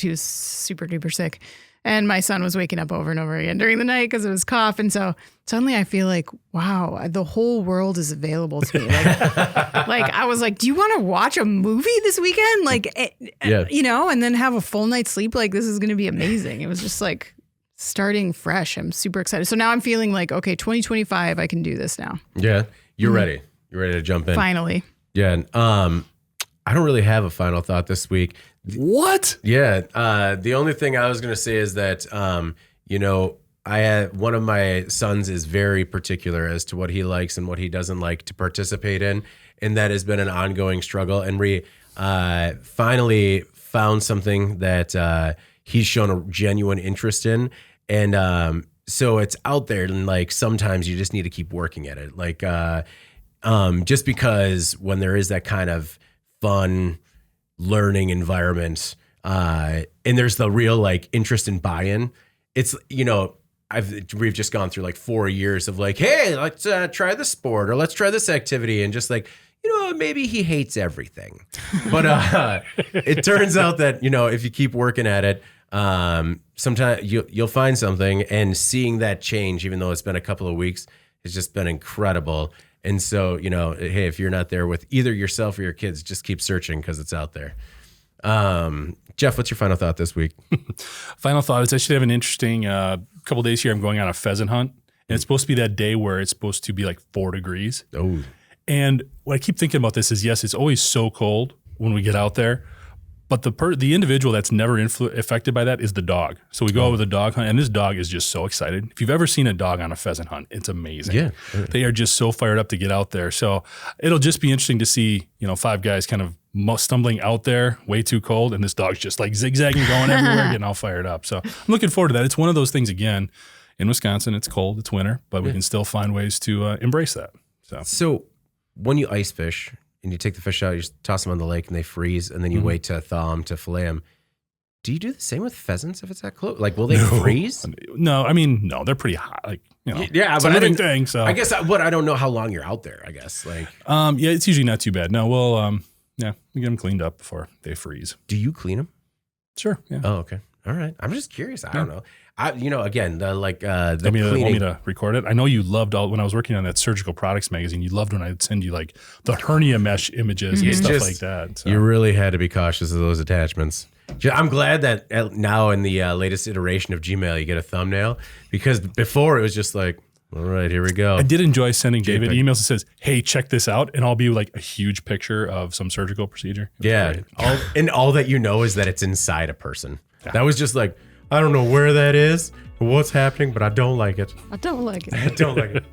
was super duper sick. And my son was waking up over and over again during the night because of his cough. And so suddenly I feel like, wow, the whole world is available to me. Like I was like, do you want to watch a movie this weekend? And then have a full night's sleep? Like, this is going to be amazing. It was just like starting fresh. I'm super excited. So now I'm feeling like, okay, 2025, I can do this now. Yeah. You're ready. You're ready to jump in. Finally. Yeah. I don't really have a final thought this week. What? Yeah. The only thing I was going to say is that, one of my sons is very particular as to what he likes and what he doesn't like to participate in. And that has been an ongoing struggle. And we finally found something that he's shown a genuine interest in. And so it's out there. And like, sometimes you just need to keep working at it. Like, just because when there is that kind of fun learning environment, and there's the real like interest in buy-in. It's, we've just gone through like 4 years of like, hey, let's try this sport or let's try this activity. And just like, maybe he hates everything, but it turns out that, if you keep working at it, sometimes you'll find something, and seeing that change, even though it's been a couple of weeks, has just been incredible. And so, hey, if you're not there with either yourself or your kids, just keep searching because it's out there. Jeff, what's your final thought this week? Final thought is I should have an interesting couple days here. I'm going on a pheasant hunt, and it's supposed to be that day where it's supposed to be like 4 degrees. Oh. And what I keep thinking about this is, yes, it's always so cold when we get out there. But the individual that's never affected by that is the dog. So we go out with a dog hunt, and this dog is just so excited. If you've ever seen a dog on a pheasant hunt, it's amazing. Yeah. They are just so fired up to get out there. So it'll just be interesting to see, 5 guys kind of stumbling out there, way too cold, and this dog's just like zigzagging, going everywhere, getting all fired up. So I'm looking forward to that. It's one of those things, again, in Wisconsin, it's cold, it's winter, but we can still find ways to embrace that. So when you ice fish, and you take the fish out, you just toss them on the lake and they freeze, and then you wait to thaw them to fillet them. Do you do the same with pheasants if it's that close? Like, will they freeze? No, no, they're pretty hot. Like, yeah, it's a living thing. So I guess, I don't know how long you're out there. I guess, like, it's usually not too bad. No, we'll, we get them cleaned up before they freeze. Do you clean them? Sure. Yeah. Oh, okay. All right. I'm just curious. I don't know. Again, the cleaning. Want me to record it? I know you loved when I was working on that surgical products magazine, you loved when I'd send you like the hernia mesh images and stuff like that. So. You really had to be cautious of those attachments. I'm glad that now in the latest iteration of Gmail, you get a thumbnail, because before it was just like, all right, here we go. I did enjoy sending David emails that says, hey, check this out. And I'll be like a huge picture of some surgical procedure. Yeah. All that is that it's inside a person. Yeah. That was just like, I don't know where that is or what's happening, but I don't like it. I don't like it. I don't like it.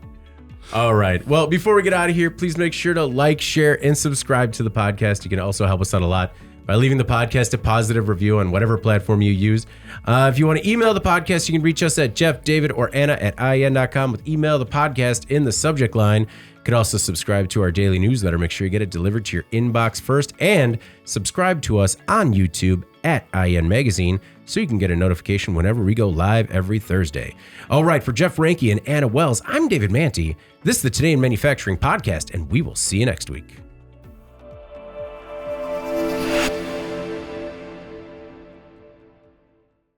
All right. Well, before we get out of here, please make sure to like, share, and subscribe to the podcast. You can also help us out a lot by leaving the podcast a positive review on whatever platform you use. If you want to email the podcast, you can reach us at Jeff, David, or Anna at IEN.com with email the podcast in the subject line. You can also subscribe to our daily newsletter. Make sure you get it delivered to your inbox first, and subscribe to us on YouTube at IEN Magazine so you can get a notification whenever we go live every Thursday. All right, for Jeff Ranke and Anna Wells, I'm David Manty. This is the Today in Manufacturing podcast, and we will see you next week.